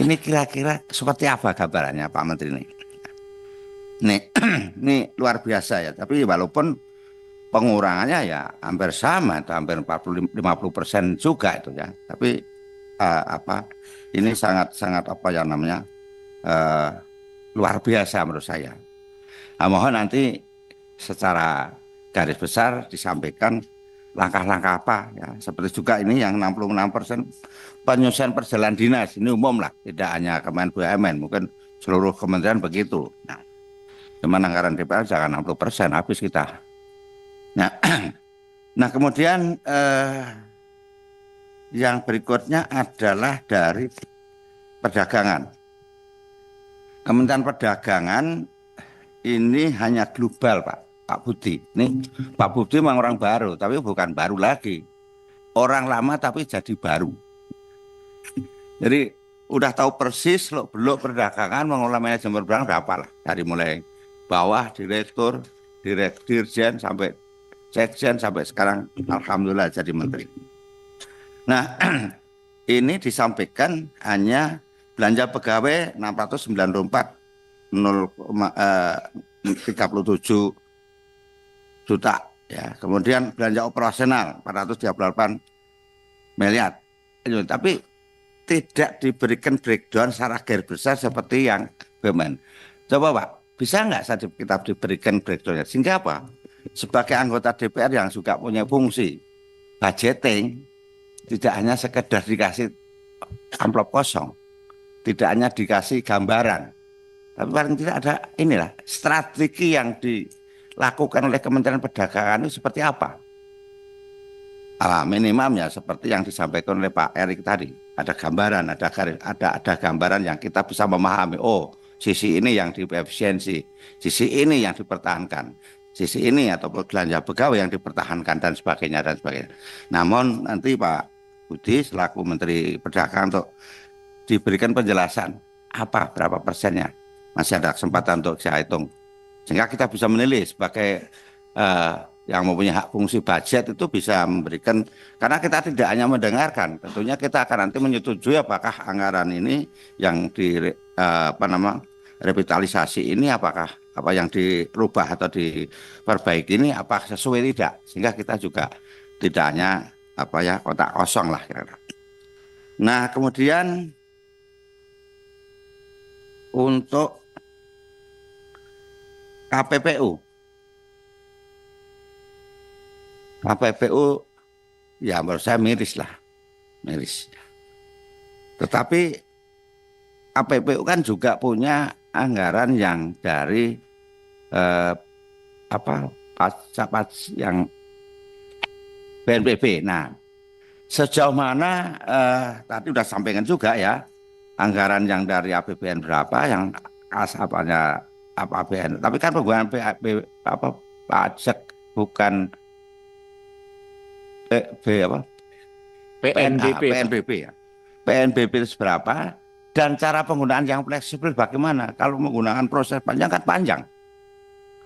Ini kira-kira seperti apa gambarannya Pak Menteri ini? Ini luar biasa ya. Tapi walaupun pengurangannya ya hampir sama, itu hampir 40-50% juga itu ya. Tapi ini sangat luar biasa menurut saya. Nah, mohon nanti secara garis besar disampaikan langkah-langkah apa ya, seperti juga ini yang 66% penyelesaian perjalanan dinas, ini umum lah, tidak hanya Kementerian BUMN, mungkin seluruh kementerian begitu. Nah, cuman anggaran DPR jangan 60% habis kita. Nah kemudian yang berikutnya adalah dari perdagangan. Kementerian Perdagangan ini hanya global Pak Budi. Ini Pak Budi memang orang baru, tapi bukan baru lagi. Orang lama tapi jadi baru. Jadi udah tahu persis belok perdagangan mengelola manajemen perdagangan berapa lah. Dari mulai bawah direktur, dirjen sampai sekjen sampai sekarang alhamdulillah jadi menteri. Nah, ini disampaikan hanya belanja pegawai 694,37 juta ya. Kemudian belanja operasional 438 miliar. Tapi tidak diberikan breakdown secara garis besar seperti yang BUMN. Coba Pak, bisa nggak kita diberikan breakdownnya? Sehingga apa? Sebagai anggota DPR yang juga punya fungsi budgeting, tidak hanya sekedar dikasih amplop kosong, tidak hanya dikasih gambaran, tapi paling tidak ada inilah strategi yang dilakukan oleh Kementerian Perdagangan itu seperti apa? Minimumnya seperti yang disampaikan oleh Pak Erik tadi, ada gambaran, ada gambaran yang kita bisa memahami. Oh, sisi ini yang diefisiensi, sisi ini yang dipertahankan, sisi ini atau belanja pegawai yang dipertahankan dan sebagainya dan sebagainya. Namun nanti Pak Budi selaku Menteri Perdagangan untuk diberikan penjelasan berapa persennya, masih ada kesempatan untuk saya hitung sehingga kita bisa menilai sebagai yang mempunyai hak fungsi budget itu bisa memberikan, karena kita tidak hanya mendengarkan, tentunya kita akan nanti menyetujui apakah anggaran ini yang revitalisasi ini apakah apa yang dirubah atau diperbaiki ini apakah sesuai tidak, sehingga kita juga tidak hanya kotak kosong lah kira-kira. Nah kemudian untuk KPPU KPPU ya menurut saya miris lah, miris. Tetapi KPPU kan juga punya anggaran yang dari pajak yang BNPB. Nah, sejauh mana tadi udah sampaikan juga ya, anggaran yang dari APBN berapa, yang asapnya APBN. Tapi kan penggunaan pajak bukan PNBP. PNBP ya. PNBP itu berapa dan cara penggunaan yang fleksibel bagaimana? Kalau menggunakan proses panjang kan panjang.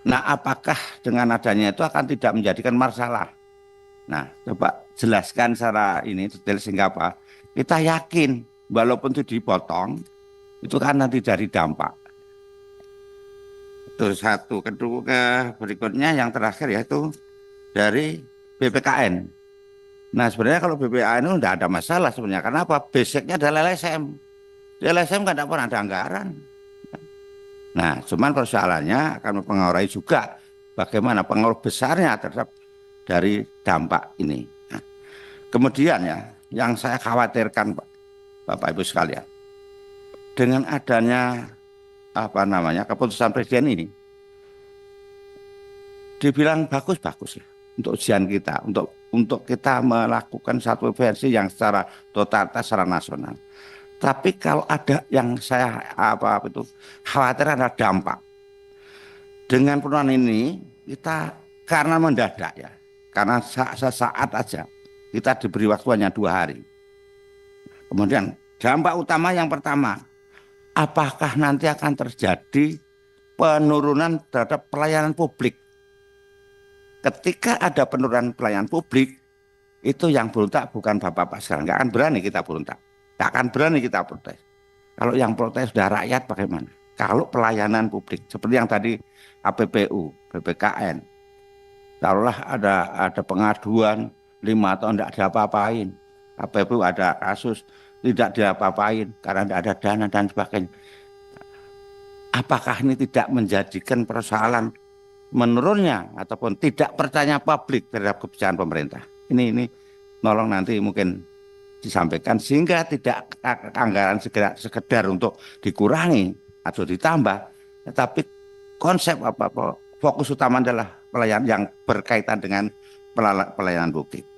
Nah, apakah dengan adanya itu akan tidak menjadikan masalah? Nah, coba jelaskan secara ini detail sehingga apa? Kita yakin walaupun itu dipotong, itu kan nanti dari dampak. Itu satu. Kedua, berikutnya yang terakhir yaitu dari BPKN. Nah, sebenarnya kalau BPKN itu tidak ada masalah sebenarnya. Kenapa? Basicnya adalah LSM. Di LSM kan tidak pernah ada anggaran. Nah, cuman persoalannya akan mempengaruhi juga bagaimana pengaruh besarnya terhadap dari dampak ini. Nah, kemudian ya, yang saya khawatirkan Bapak Ibu sekalian, dengan adanya keputusan Presiden ini, dibilang bagus-bagus ya untuk ujian kita, untuk kita melakukan satu versi yang secara totalitas secara nasional. Tapi kalau ada yang saya khawatir adalah dampak. Dengan penurunan ini kita karena mendadak ya, karena sesaat aja kita diberi waktu hanya 2 hari. Kemudian dampak utama yang pertama, apakah nanti akan terjadi penurunan terhadap pelayanan publik? Ketika ada penurunan pelayanan publik, itu yang berontak bukan bapak-bapak sekarang, nggak akan berani kita berontak. Tidak akan berani kita protes. Kalau yang protes sudah rakyat bagaimana? Kalau pelayanan publik seperti yang tadi APPU, BPKN, taruhlah ada pengaduan 5 tahun tidak diapa-apain, APPU ada kasus tidak diapa-apain karena tidak ada dana dan sebagainya. Apakah ini tidak menjadikan persoalan menurunnya ataupun tidak percaya publik terhadap kebijakan pemerintah? Ini nolong nanti mungkin disampaikan sehingga tidak anggaran sekedar untuk dikurangi atau ditambah, tetapi konsep fokus utama adalah pelayanan yang berkaitan dengan pelayanan publik.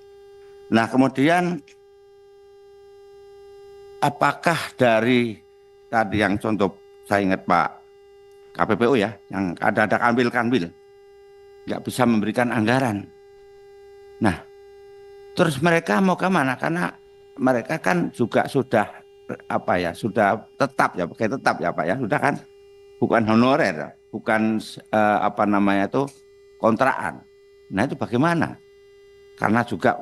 Nah, kemudian apakah dari tadi yang contoh saya ingat Pak KPPU ya, yang ada kanwil nggak bisa memberikan anggaran. Nah, terus mereka mau kemana? Karena mereka kan juga sudah sudah tetap ya, pakai tetap ya Pak ya, sudah kan, bukan honorer, bukan kontrakan. Nah, itu bagaimana? Karena juga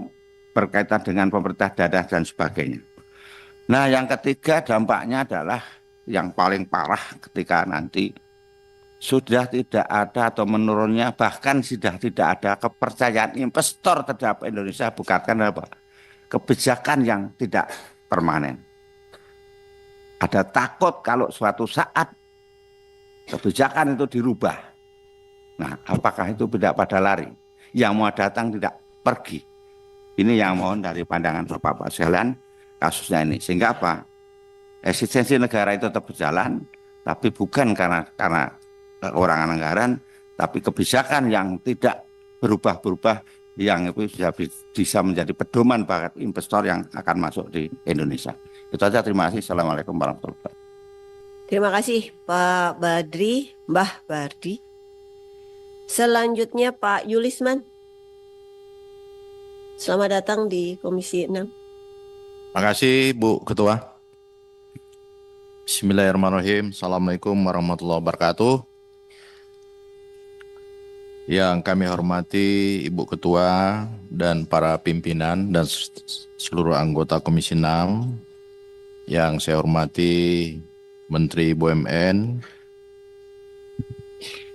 berkaitan dengan pemerintah daerah dan sebagainya. Nah, yang ketiga dampaknya adalah yang paling parah ketika nanti sudah tidak ada atau menurunnya, bahkan sudah tidak ada kepercayaan investor terhadap Indonesia, bukan apa? Kebijakan yang tidak permanen. Ada takut kalau suatu saat kebijakan itu dirubah. Nah, apakah itu tidak pada lari? Yang mau datang tidak pergi. Ini yang mohon dari pandangan Bapak-Bapak sekalian kasusnya ini. Sehingga apa? Eksistensi negara itu tetap berjalan, tapi bukan karena kekurangan anggaran, tapi kebijakan yang tidak berubah-berubah, yang itu bisa menjadi pedoman bagi investor yang akan masuk di Indonesia. Itu aja, terima kasih. Assalamualaikum warahmatullahi wabarakatuh. Terima kasih Pak Badri, Mbah Bardi. Selanjutnya Pak Yulisman. Selamat datang di Komisi 6. Terima kasih Bu Ketua. Bismillahirrahmanirrahim. Assalamualaikum warahmatullahi wabarakatuh. Yang kami hormati Ibu Ketua dan para pimpinan dan seluruh anggota Komisi 6. Yang saya hormati Menteri BUMN,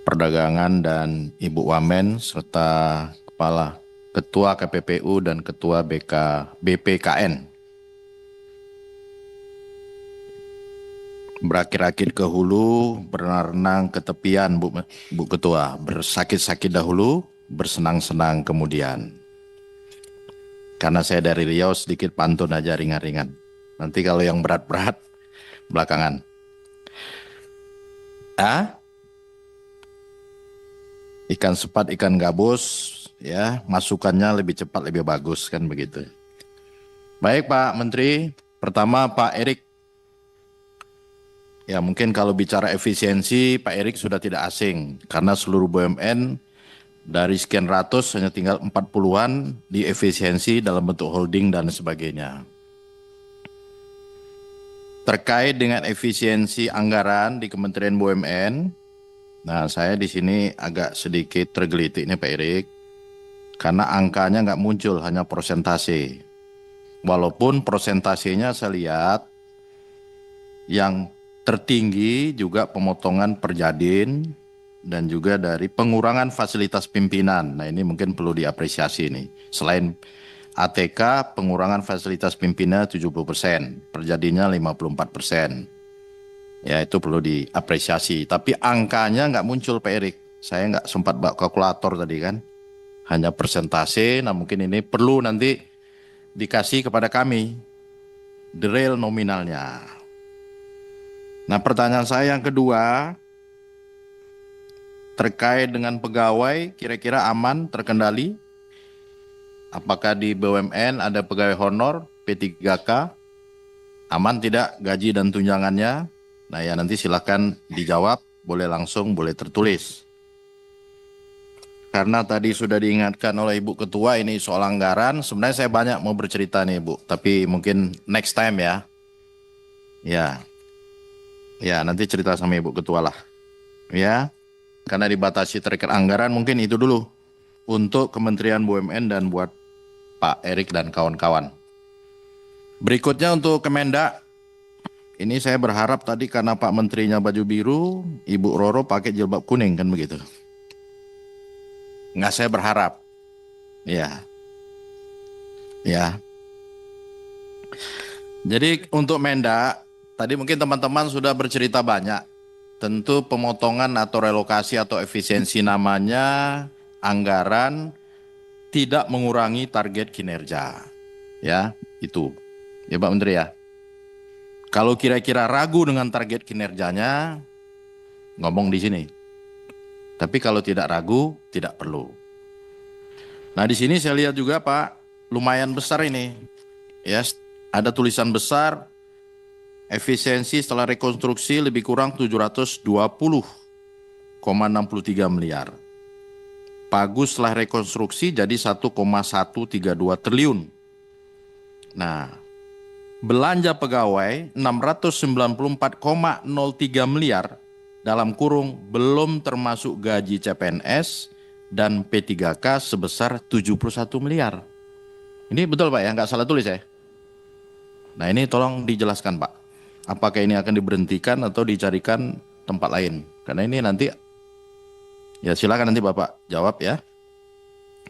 Perdagangan dan Ibu Wamen, serta Ketua KPPU dan Ketua BPKN. Berakit-akit ke hulu, berenang ke tepian, Bu Ketua. Bersakit-sakit dahulu, bersenang-senang kemudian. Karena saya dari Riau, sedikit pantun aja ringan-ringan. Nanti kalau yang berat-berat belakangan. Ikan sepat, ikan gabus, ya masukannya lebih cepat, lebih bagus kan begitu. Baik Pak Menteri, pertama Pak Erik. Ya mungkin kalau bicara efisiensi, Pak Erik sudah tidak asing. Karena seluruh BUMN dari sekian ratus hanya tinggal 40-an di efisiensi dalam bentuk holding dan sebagainya. Terkait dengan efisiensi anggaran di Kementerian BUMN, nah saya di sini agak sedikit tergelitik nih Pak Erik. Karena angkanya nggak muncul, hanya persentase. Walaupun persentasenya saya lihat yang tertinggi juga pemotongan Perjadin dan juga dari pengurangan fasilitas pimpinan. Nah ini mungkin perlu diapresiasi nih. Selain ATK, pengurangan fasilitas pimpinan 70%, Perjadinnya 54%. Ya itu perlu diapresiasi. Tapi angkanya nggak muncul Pak Erik. Saya nggak sempat bawa kalkulator tadi kan. Hanya persentase, nah mungkin ini perlu nanti dikasih kepada kami. The real nominalnya. Nah pertanyaan saya yang kedua, terkait dengan pegawai kira-kira aman, terkendali? Apakah di BUMN ada pegawai honor, P3K? Aman tidak gaji dan tunjangannya? Nah ya nanti silakan dijawab, boleh langsung, boleh tertulis. Karena tadi sudah diingatkan oleh Ibu Ketua ini soal anggaran, sebenarnya saya banyak mau bercerita nih Bu, tapi mungkin next time ya. Ya nanti cerita sama Ibu Ketua lah. Ya, karena dibatasi terkait anggaran mungkin itu dulu untuk Kementerian BUMN dan buat Pak Erik dan kawan-kawan. Berikutnya untuk Kemendak. Ini saya berharap tadi karena Pak Menterinya baju biru, Ibu Roro pakai jilbab kuning kan begitu. Nggak saya berharap. Ya. Jadi untuk Mendak, tadi mungkin teman-teman sudah bercerita banyak. Tentu pemotongan atau relokasi atau efisiensi namanya anggaran tidak mengurangi target kinerja. Ya, itu. Ya Pak Menteri ya. Kalau kira-kira ragu dengan target kinerjanya, ngomong di sini. Tapi kalau tidak ragu, tidak perlu. Nah di sini saya lihat juga Pak, lumayan besar ini. Ya, ada tulisan besar, efisiensi setelah rekonstruksi lebih kurang 720,63 miliar. Pagus setelah rekonstruksi jadi 1,132 triliun. Nah, belanja pegawai 694,03 miliar dalam kurung belum termasuk gaji CPNS dan P3K sebesar 71 miliar. Ini betul Pak ya, nggak salah tulis ya? Nah ini tolong dijelaskan Pak. Apakah ini akan diberhentikan atau dicarikan tempat lain? Karena ini nanti, ya silakan nanti Bapak jawab ya.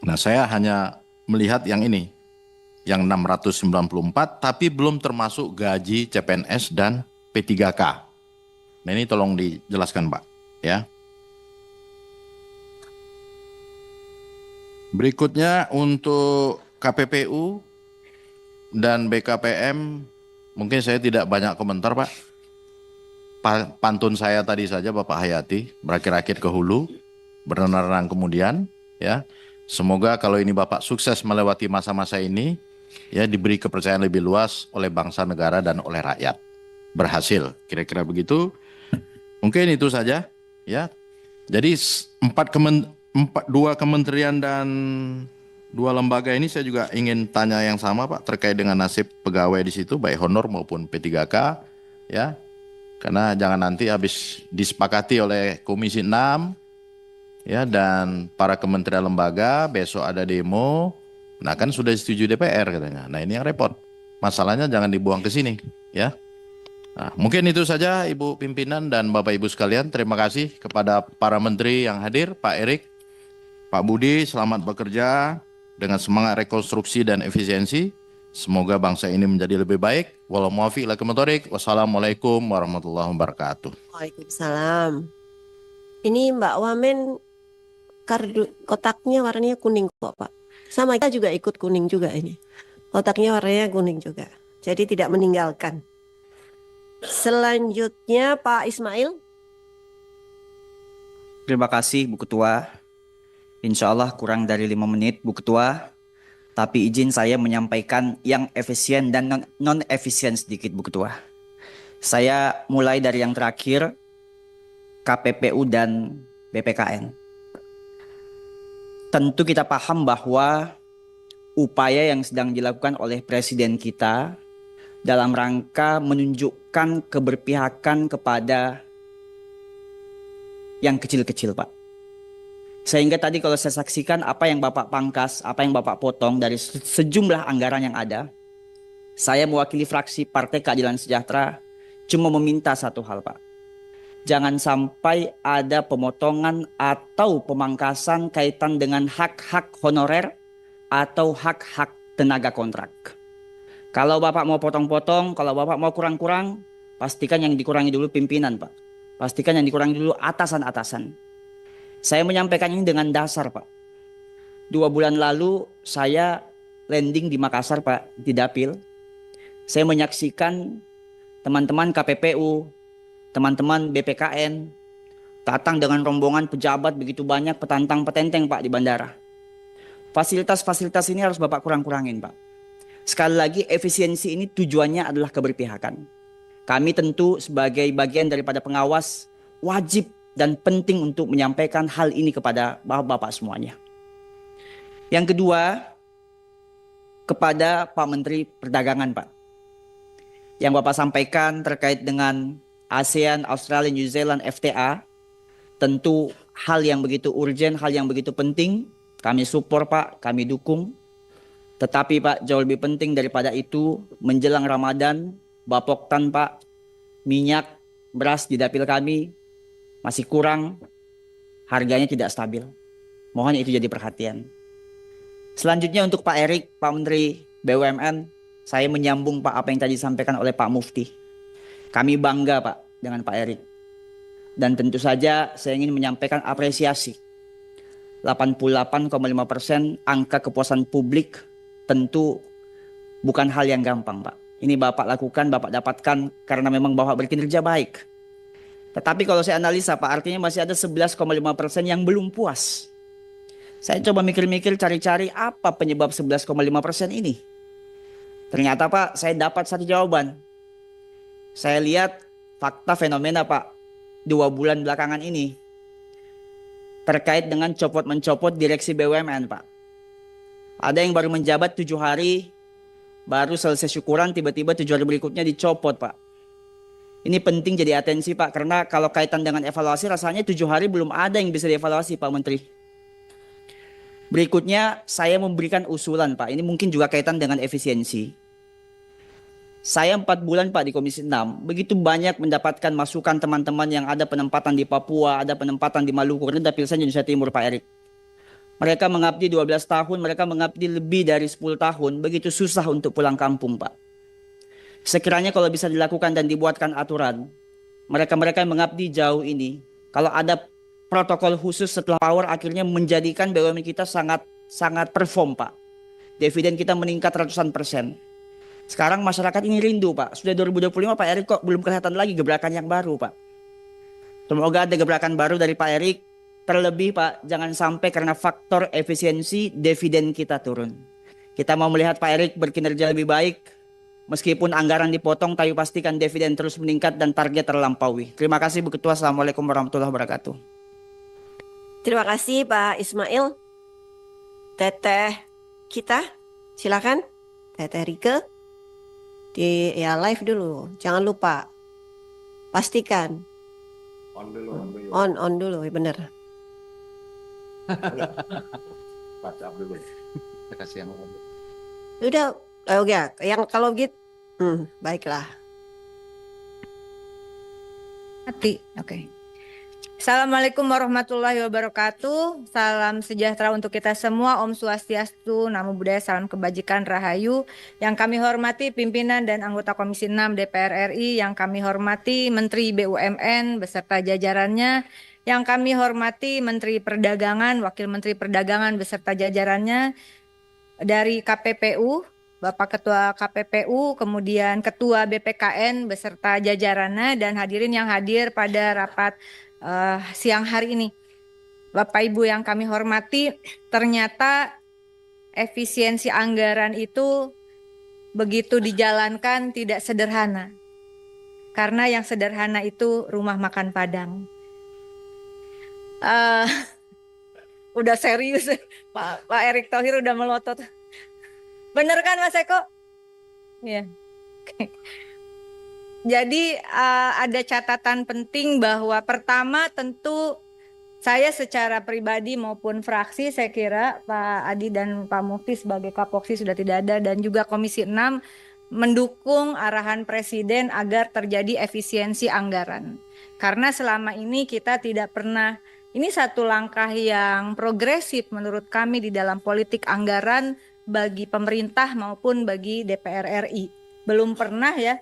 Nah saya hanya melihat yang ini, yang 694 tapi belum termasuk gaji CPNS dan P3K. Nah ini tolong dijelaskan Pak ya. Berikutnya untuk KPPU dan BKPM, mungkin saya tidak banyak komentar Pak. Pantun saya tadi saja Bapak Hayati, berakit-rakit ke hulu, berenang-renang kemudian ya. Semoga kalau ini Bapak sukses melewati masa-masa ini, ya diberi kepercayaan lebih luas oleh bangsa, negara, dan oleh rakyat. Berhasil, kira-kira begitu. Mungkin itu saja ya. Jadi dua kementerian dan dua lembaga ini saya juga ingin tanya yang sama Pak terkait dengan nasib pegawai di situ baik honor maupun P3K ya. Karena jangan nanti habis disepakati oleh Komisi 6 ya dan para kementerian lembaga besok ada demo. Nah kan sudah disetujui DPR katanya. Nah ini yang repot. Masalahnya jangan dibuang ke sini ya. Nah, mungkin itu saja Ibu Pimpinan dan Bapak Ibu sekalian. Terima kasih kepada para menteri yang hadir, Pak Erik, Pak Budi, selamat bekerja dengan semangat rekonstruksi dan efisiensi. Semoga bangsa ini menjadi lebih baik. Wassalamualaikum warahmatullahi wabarakatuh. Waalaikumsalam. Ini Mbak Wamen kotaknya warnanya kuning kok Pak. Sama kita juga ikut kuning juga ini. Otaknya warnanya kuning juga. Jadi tidak meninggalkan. Selanjutnya Pak Ismail. Terima kasih Bu Ketua. Insya Allah kurang dari 5 menit Bu Ketua. Tapi izin saya menyampaikan yang efisien dan non-efisien sedikit Bu Ketua. Saya mulai dari yang terakhir, KPPU dan BPKN. Tentu kita paham bahwa upaya yang sedang dilakukan oleh Presiden kita dalam rangka menunjukkan keberpihakan kepada yang kecil-kecil Pak. Sehingga tadi kalau saya saksikan apa yang Bapak pangkas, apa yang Bapak potong dari sejumlah anggaran yang ada, saya mewakili fraksi Partai Keadilan Sejahtera cuma meminta satu hal Pak. Jangan sampai ada pemotongan atau pemangkasan kaitan dengan hak-hak honorer atau hak-hak tenaga kontrak. Kalau Bapak mau potong-potong, kalau Bapak mau kurang-kurang, pastikan yang dikurangi dulu pimpinan Pak. Pastikan yang dikurangi dulu atasan-atasan. Saya menyampaikan ini dengan dasar Pak. 2 bulan lalu saya landing di Makassar Pak, di Dapil. Saya menyaksikan teman-teman KPPU, teman-teman BPKN datang dengan rombongan pejabat begitu banyak, petantang-petenteng Pak di bandara. Fasilitas-fasilitas ini harus Bapak kurang-kurangin Pak. Sekali lagi efisiensi ini tujuannya adalah keberpihakan. Kami tentu sebagai bagian daripada pengawas wajib dan penting untuk menyampaikan hal ini kepada Bapak-Bapak semuanya. Yang kedua, kepada Pak Menteri Perdagangan Pak. Yang Bapak sampaikan terkait dengan ASEAN, Australia, New Zealand, FTA. Tentu hal yang begitu urgent, hal yang begitu penting. Kami support Pak, kami dukung. Tetapi Pak, jauh lebih penting daripada itu, menjelang Ramadan, Bapoktan Pak, minyak, beras di dapil kami masih kurang, harganya tidak stabil. Mohon itu jadi perhatian. Selanjutnya untuk Pak Erik, Pak Menteri BUMN, saya menyambung Pak apa yang tadi disampaikan oleh Pak Mufti. Kami bangga Pak dengan Pak Erik. Dan tentu saja saya ingin menyampaikan apresiasi. 88,5% angka kepuasan publik tentu bukan hal yang gampang Pak. Ini Bapak lakukan, Bapak dapatkan karena memang Bapak berkinerja baik. Tetapi kalau saya analisa Pak, artinya masih ada 11,5% yang belum puas. Saya coba mikir-mikir cari-cari apa penyebab 11,5% ini. Ternyata Pak, saya dapat satu jawaban. Saya lihat fakta fenomena Pak, 2 bulan belakangan ini. Terkait dengan copot-mencopot direksi BUMN Pak. Ada yang baru menjabat 7 hari, baru selesai syukuran, tiba-tiba 7 hari berikutnya dicopot Pak. Ini penting jadi atensi Pak, karena kalau kaitan dengan evaluasi rasanya 7 hari belum ada yang bisa dievaluasi Pak Menteri. Berikutnya saya memberikan usulan Pak, ini mungkin juga kaitan dengan efisiensi. Saya 4 bulan Pak di Komisi 6, begitu banyak mendapatkan masukan teman-teman yang ada penempatan di Papua, ada penempatan di Maluku, karena dapil saya Indonesia Timur Pak Erik. Mereka mengabdi 12 tahun, mereka mengabdi lebih dari 10 tahun, begitu susah untuk pulang kampung Pak. Sekiranya kalau bisa dilakukan dan dibuatkan aturan, mereka-mereka yang mengabdi jauh ini, kalau ada protokol khusus setelah power akhirnya menjadikan BUMN kita sangat perform Pak. Dividen kita meningkat ratusan %. Sekarang masyarakat ini rindu Pak. Sudah 2025 Pak Erik kok belum kelihatan lagi gebrakan yang baru Pak. Semoga ada gebrakan baru dari Pak Erik. Terlebih Pak, jangan sampai karena faktor efisiensi dividen kita turun. Kita mau melihat Pak Erik berkinerja lebih baik. Meskipun anggaran dipotong, tapi pastikan dividen terus meningkat dan target terlampaui. Terima kasih Bu Ketua. Assalamualaikum warahmatullahi wabarakatuh. Terima kasih Pak Ismail. Teteh kita, silakan. Teteh Rike. Ya live dulu. Jangan lupa. Pastikan. On dulu. On dulu, benar. Baca dulu. Terima kasih yang Udah, oke. Yang kalau gitu, baiklah. Mati, oke. Assalamualaikum warahmatullahi wabarakatuh. Salam sejahtera untuk kita semua. Om Swastiastu, Namo Buddhaya, salam kebajikan, rahayu. Yang kami hormati pimpinan dan anggota Komisi 6 DPR RI, yang kami hormati Menteri BUMN beserta jajarannya, yang kami hormati Menteri Perdagangan, Wakil Menteri Perdagangan beserta jajarannya, dari KPPU, Bapak Ketua KPPU, kemudian Ketua BPKN beserta jajarannya dan hadirin yang hadir pada rapat siang hari ini. Bapak Ibu yang kami hormati, ternyata efisiensi anggaran itu begitu dijalankan tidak sederhana. Karena yang sederhana itu rumah makan Padang. Udah serius, Pak Erick Thohir udah melotot. Bener kan Mas Eko? Iya. Jadi ada catatan penting bahwa pertama tentu saya secara pribadi maupun fraksi, saya kira Pak Adi dan Pak Mufti sebagai Kapoksi sudah tidak ada, dan juga Komisi 6 mendukung arahan Presiden agar terjadi efisiensi anggaran. Karena selama ini kita tidak pernah, ini satu langkah yang progresif menurut kami di dalam politik anggaran bagi pemerintah maupun bagi DPR RI. Belum pernah ya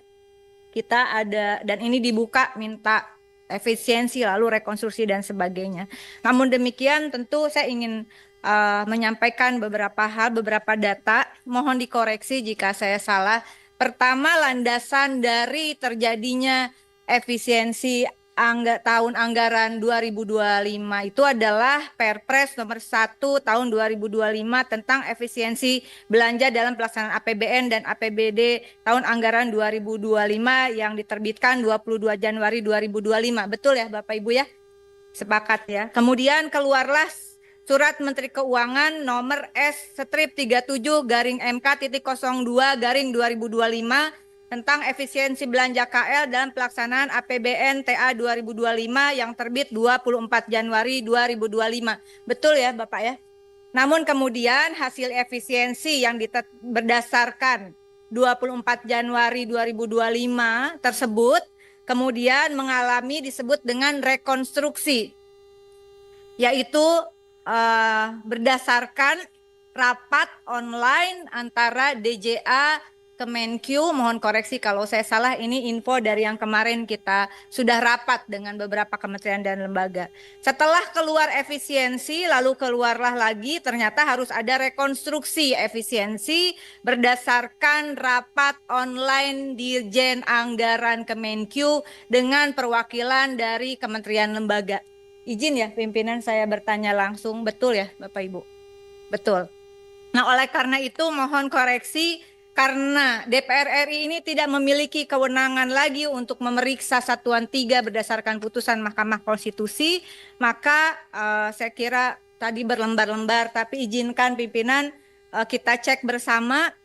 kita ada, dan ini dibuka minta efisiensi lalu rekonstruksi dan sebagainya. Namun demikian tentu saya ingin menyampaikan beberapa hal, beberapa data, mohon dikoreksi jika saya salah. Pertama, landasan dari terjadinya efisiensi tahun anggaran 2025 itu adalah Perpres nomor 1 tahun 2025 tentang efisiensi belanja dalam pelaksanaan APBN dan APBD tahun anggaran 2025 yang diterbitkan 22 Januari 2025. Betul ya Bapak Ibu ya? Sepakat ya. Kemudian keluarlah Surat Menteri Keuangan nomor S-37-MK.02-2025 tentang efisiensi belanja KL dalam pelaksanaan APBN TA 2025 yang terbit 24 Januari 2025. Betul ya Bapak ya? Namun kemudian hasil efisiensi yang berdasarkan 24 Januari 2025 tersebut kemudian mengalami disebut dengan rekonstruksi, yaitu berdasarkan rapat online antara DJA Kemenkyu, mohon koreksi kalau saya salah, ini info dari yang kemarin kita sudah rapat dengan beberapa kementerian dan lembaga. Setelah keluar efisiensi, lalu keluarlah lagi ternyata harus ada rekonstruksi efisiensi berdasarkan rapat online Dirjen Anggaran Kemenkyu dengan perwakilan dari kementerian lembaga. Izin ya pimpinan saya bertanya langsung, betul ya Bapak Ibu? Betul. Nah oleh karena itu mohon koreksi, karena DPR RI ini tidak memiliki kewenangan lagi untuk memeriksa Satuan 3 berdasarkan putusan Mahkamah Konstitusi, maka saya kira tadi berlembar-lembar, tapi izinkan pimpinan kita cek bersama.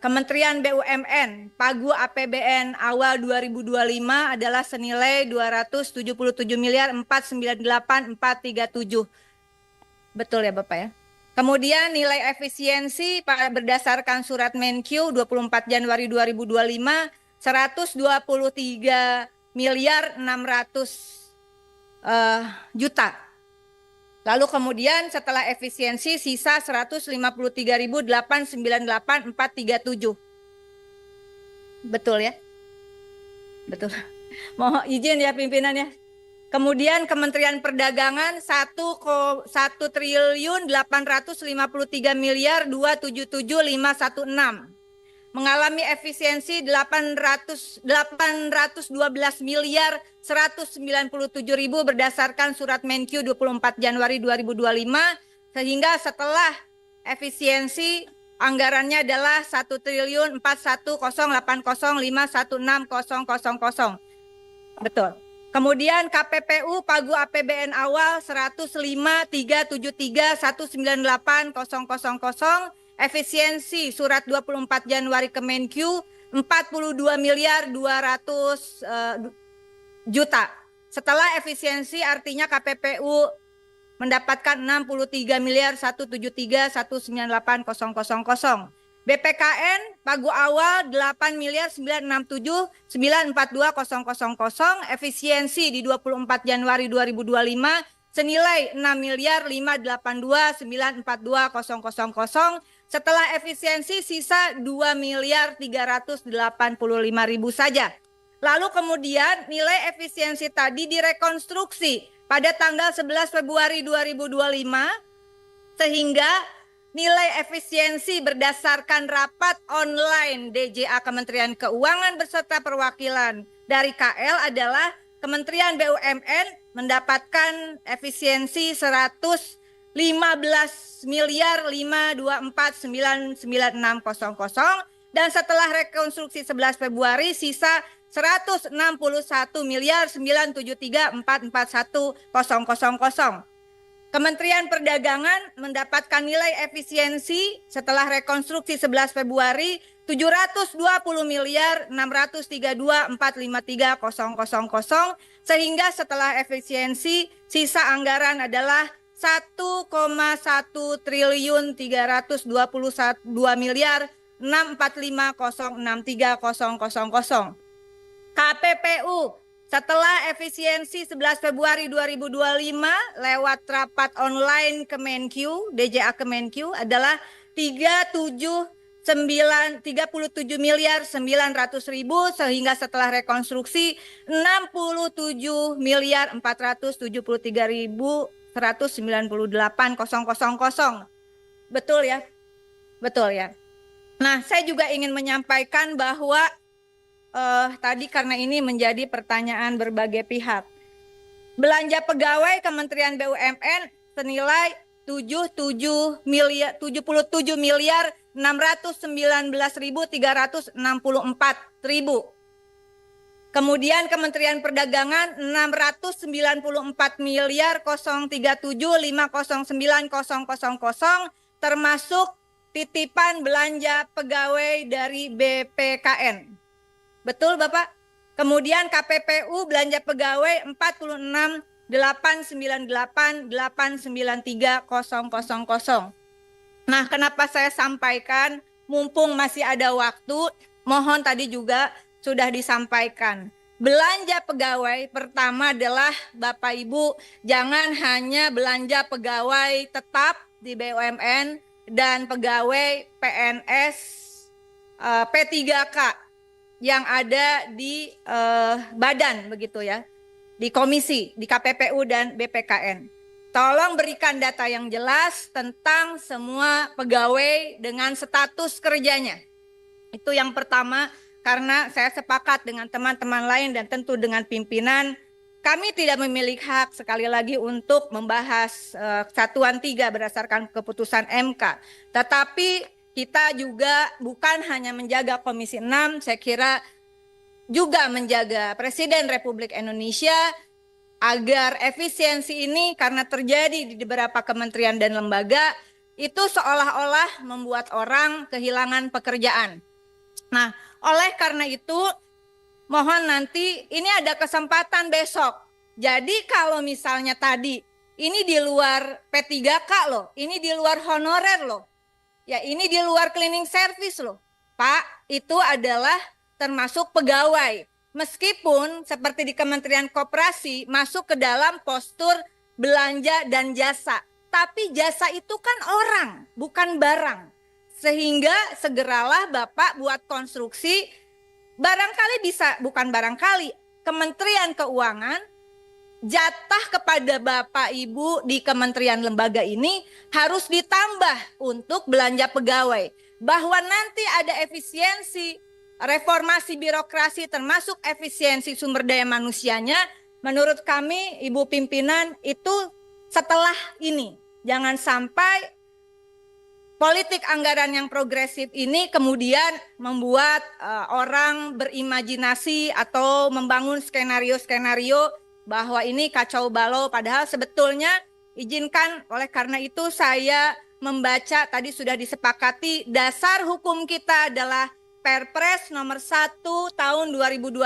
Kementerian BUMN Pagu APBN awal 2025 adalah senilai 277.498.437. Betul ya Bapak ya? Kemudian nilai efisiensi berdasarkan surat Menkyu 24 Januari 2025 123.600 juta. Lalu kemudian setelah efisiensi sisa 153.898.437. Betul ya? Betul. Mohon izin ya pimpinan ya. Kemudian Kementerian Perdagangan 1.853.277.516 mengalami efisiensi 812.197.000 berdasarkan surat Menkyu 24 Januari 2025, sehingga setelah efisiensi anggarannya adalah 1.041.080.516.000. Betul. Kemudian KPPU Pagu APBN awal 105.373.198.000, efisiensi surat 24 Januari Kemenkyu 42.200 juta. Setelah efisiensi artinya KPPU mendapatkan 63.173.198.000. BPKN Pagu awal 8.967.942.000, efisiensi di 24 Januari 2025 senilai 6.582.942.000. Setelah efisiensi sisa 2.385.000 saja. Lalu kemudian nilai efisiensi tadi direkonstruksi pada tanggal 11 Februari 2025 sehingga nilai efisiensi berdasarkan rapat online DJA Kementerian Keuangan beserta perwakilan dari KL adalah Kementerian BUMN mendapatkan efisiensi 115.524.996.00 dan setelah rekonstruksi 11 Februari sisa 161.973.441.000. Kementerian Perdagangan mendapatkan nilai efisiensi setelah rekonstruksi 11 Februari 720.632.453.000 sehingga setelah efisiensi sisa anggaran adalah 1,1 triliun 302 miliar 645.063.000. KPPU setelah efisiensi 11 Februari 2025 lewat rapat online Kemenkyu, DJA Kemenkyu adalah 37.900.000 sehingga setelah rekonstruksi 67.473.198.000. Betul ya? Betul ya. Nah, saya juga ingin menyampaikan bahwa tadi karena ini menjadi pertanyaan berbagai pihak. Belanja pegawai Kementerian BUMN senilai 77.619.364.000. Kemudian Kementerian Perdagangan 609.037.509.000 termasuk titipan belanja pegawai dari BPKN. Betul Bapak? Kemudian KPPU belanja pegawai 46.898.893.000. Nah, kenapa saya sampaikan mumpung masih ada waktu, mohon tadi juga sudah disampaikan. Belanja pegawai pertama adalah Bapak Ibu jangan hanya belanja pegawai tetap di BUMN dan pegawai PNS P3K yang ada di badan begitu ya, di komisi, di KPPU dan BPKN. Tolong berikan data yang jelas tentang semua pegawai dengan status kerjanya. Itu yang pertama, karena saya sepakat dengan teman-teman lain dan tentu dengan pimpinan, kami tidak memiliki hak sekali lagi untuk membahas Satuan 3 berdasarkan keputusan MK. Tetapi kita juga bukan hanya menjaga Komisi 6, saya kira juga menjaga Presiden Republik Indonesia agar efisiensi ini karena terjadi di beberapa kementerian dan lembaga itu seolah-olah membuat orang kehilangan pekerjaan. Nah, oleh karena itu mohon nanti ini ada kesempatan besok. Jadi kalau misalnya tadi ini di luar P3K loh, ini di luar honorer loh. Ya ini di luar cleaning service loh. Pak, itu adalah termasuk pegawai. Meskipun seperti di Kementerian Koperasi masuk ke dalam postur belanja dan jasa. Tapi jasa itu kan orang, bukan barang. Sehingga segeralah Bapak buat konstruksi, barangkali bisa, bukan barangkali, Kementerian Keuangan jatah kepada Bapak Ibu di kementerian lembaga ini harus ditambah untuk belanja pegawai. Bahwa nanti ada efisiensi, reformasi birokrasi termasuk efisiensi sumber daya manusianya, menurut kami Ibu pimpinan itu setelah ini. Jangan sampai politik anggaran yang progresif ini kemudian membuat orang berimajinasi atau membangun skenario-skenario bahwa ini kacau balau, padahal sebetulnya izinkan oleh karena itu saya membaca tadi sudah disepakati dasar hukum kita adalah Perpres nomor 1 tahun 2025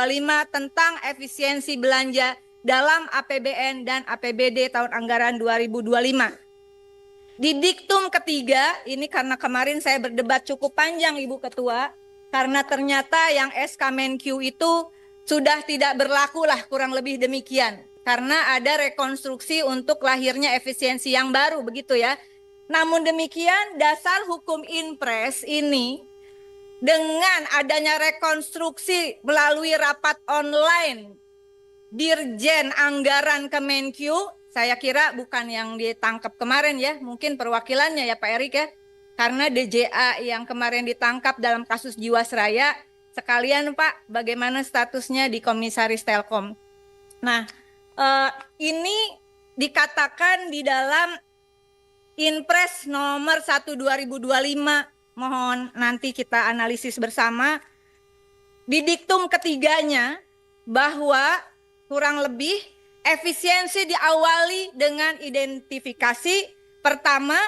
tentang efisiensi belanja dalam APBN dan APBD tahun anggaran 2025. Di diktum ketiga, ini karena kemarin saya berdebat cukup panjang Ibu Ketua, karena ternyata yang SK Menkyu itu sudah tidak berlaku lah kurang lebih demikian. Karena ada rekonstruksi untuk lahirnya efisiensi yang baru begitu ya. Namun demikian dasar hukum Inpres ini dengan adanya rekonstruksi melalui rapat online Dirjen Anggaran Kemenkyu, saya kira bukan yang ditangkap kemarin ya, mungkin perwakilannya ya Pak Erik ya. karena DJA yang kemarin ditangkap dalam kasus Jiwasraya. Sekalian Pak, bagaimana statusnya di Komisaris Telkom? Nah, ini dikatakan di dalam Inpres nomor 1 2025. Mohon nanti kita analisis bersama. Di diktum ketiganya bahwa kurang lebih efisiensi diawali dengan identifikasi. Pertama,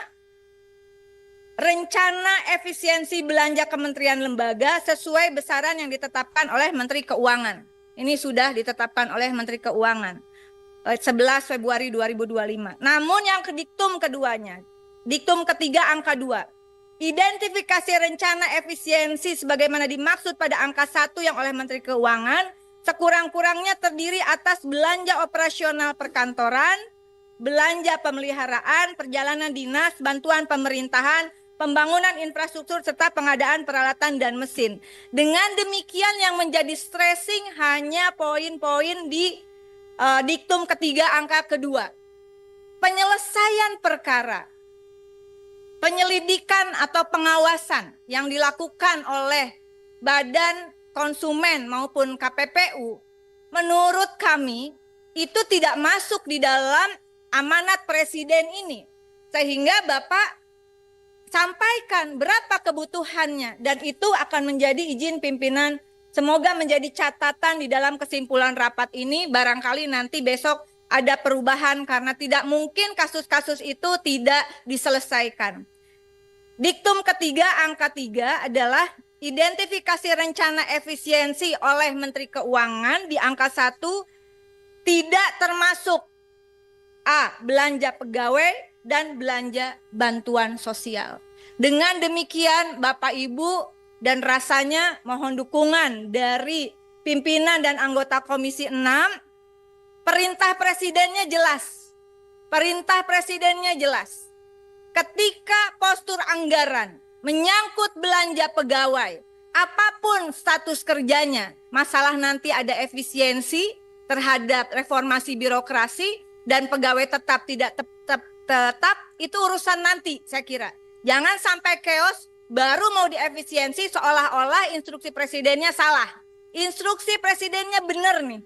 rencana efisiensi belanja kementerian lembaga sesuai besaran yang ditetapkan oleh Menteri Keuangan. Ini sudah ditetapkan oleh Menteri Keuangan 11 Februari 2025. Namun yang ke diktum keduanya, diktum ketiga angka 2. Identifikasi rencana efisiensi sebagaimana dimaksud pada angka 1 yang oleh Menteri Keuangan sekurang-kurangnya terdiri atas belanja operasional perkantoran, belanja pemeliharaan, perjalanan dinas, bantuan pemerintahan, pembangunan infrastruktur, serta pengadaan peralatan dan mesin. Dengan demikian yang menjadi stressing hanya poin-poin di diktum ketiga angka kedua. Penyelesaian perkara, penyelidikan atau pengawasan yang dilakukan oleh Badan Konsumen maupun KPPU, menurut kami itu tidak masuk di dalam amanat Presiden ini. Sehingga Bapak sampaikan berapa kebutuhannya dan itu akan menjadi izin pimpinan. Semoga menjadi catatan di dalam kesimpulan rapat ini. Barangkali nanti besok ada perubahan karena tidak mungkin kasus-kasus itu tidak diselesaikan. Diktum ketiga angka 3 adalah identifikasi rencana efisiensi oleh Menteri Keuangan di angka 1 tidak termasuk A. belanja pegawai dan belanja bantuan sosial. Dengan demikian Bapak Ibu dan rasanya mohon dukungan dari pimpinan dan anggota Komisi 6. Perintah Presidennya jelas. Perintah Presidennya jelas. Ketika postur anggaran menyangkut belanja pegawai, apapun status kerjanya, masalah nanti ada efisiensi terhadap reformasi birokrasi dan pegawai tetap tidak tetap, itu urusan nanti saya kira. Jangan sampai chaos baru mau diefisiensi seolah-olah instruksi presidennya salah. Instruksi presidennya benar nih.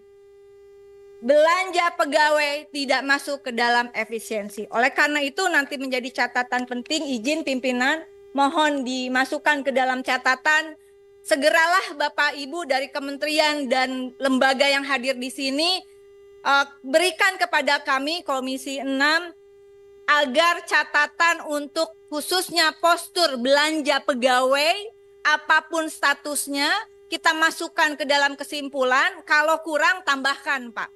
Belanja pegawai tidak masuk ke dalam efisiensi. Oleh karena itu nanti menjadi catatan penting, izin pimpinan mohon dimasukkan ke dalam catatan. Segeralah Bapak Ibu dari kementerian dan lembaga yang hadir di sini berikan kepada kami Komisi 6 agar catatan untuk khususnya postur belanja pegawai apapun statusnya kita masukkan ke dalam kesimpulan. Kalau kurang tambahkan Pak.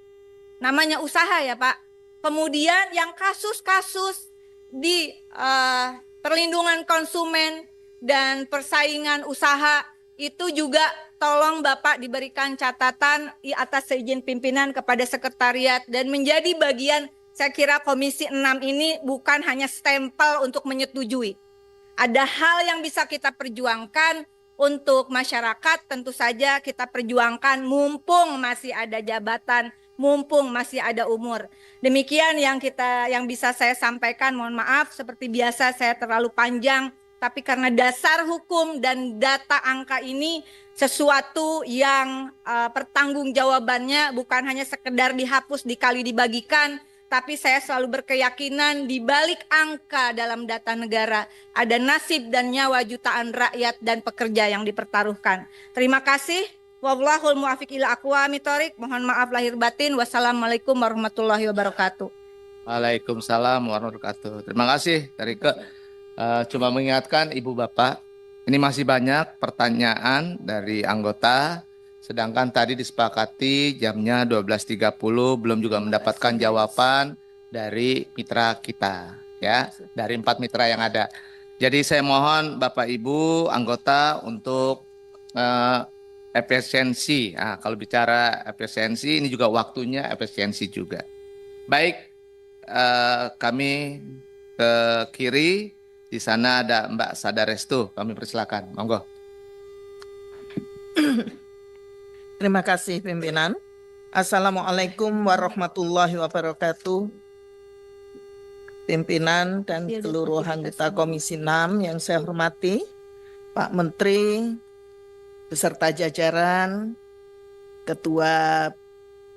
Namanya usaha ya Pak. Kemudian yang kasus-kasus di perlindungan konsumen dan persaingan usaha itu juga tolong Bapak diberikan catatan atas seizin pimpinan kepada sekretariat dan menjadi bagian. Saya kira Komisi 6 ini bukan hanya stempel untuk menyetujui. Ada hal yang bisa kita perjuangkan untuk masyarakat, tentu saja kita perjuangkan mumpung masih ada jabatan, mumpung masih ada umur. Demikian yang bisa saya sampaikan. Mohon maaf seperti biasa saya terlalu panjang, tapi karena dasar hukum dan data angka ini sesuatu yang pertanggungjawabannya bukan hanya sekedar dihapus dikali dibagikan, tapi saya selalu berkeyakinan di balik angka dalam data negara ada nasib dan nyawa jutaan rakyat dan pekerja yang dipertaruhkan. Terima kasih. Wallahul muwaffiq ila aqwamit thoriq. Mohon maaf lahir batin. Wassalamualaikum warahmatullahi wabarakatuh. Waalaikumsalam warahmatullahi wabarakatuh. Terima kasih Tarike. Cuma mengingatkan Ibu Bapak, ini masih banyak pertanyaan dari anggota. Sedangkan tadi disepakati jamnya 12.30 belum juga mendapatkan jawaban dari mitra kita ya, dari 4 mitra yang ada. Jadi saya mohon Bapak Ibu anggota untuk efisiensi. Nah, kalau bicara efisiensi ini juga waktunya efisiensi juga. Baik, kami ke kiri, di sana ada Mbak Sadarestu, kami persilakan. Monggo. Terima kasih pimpinan. Assalamualaikum warahmatullahi wabarakatuh. pimpinan dan seluruh anggota Komisi 6 yang saya hormati, Pak Menteri beserta jajaran, Ketua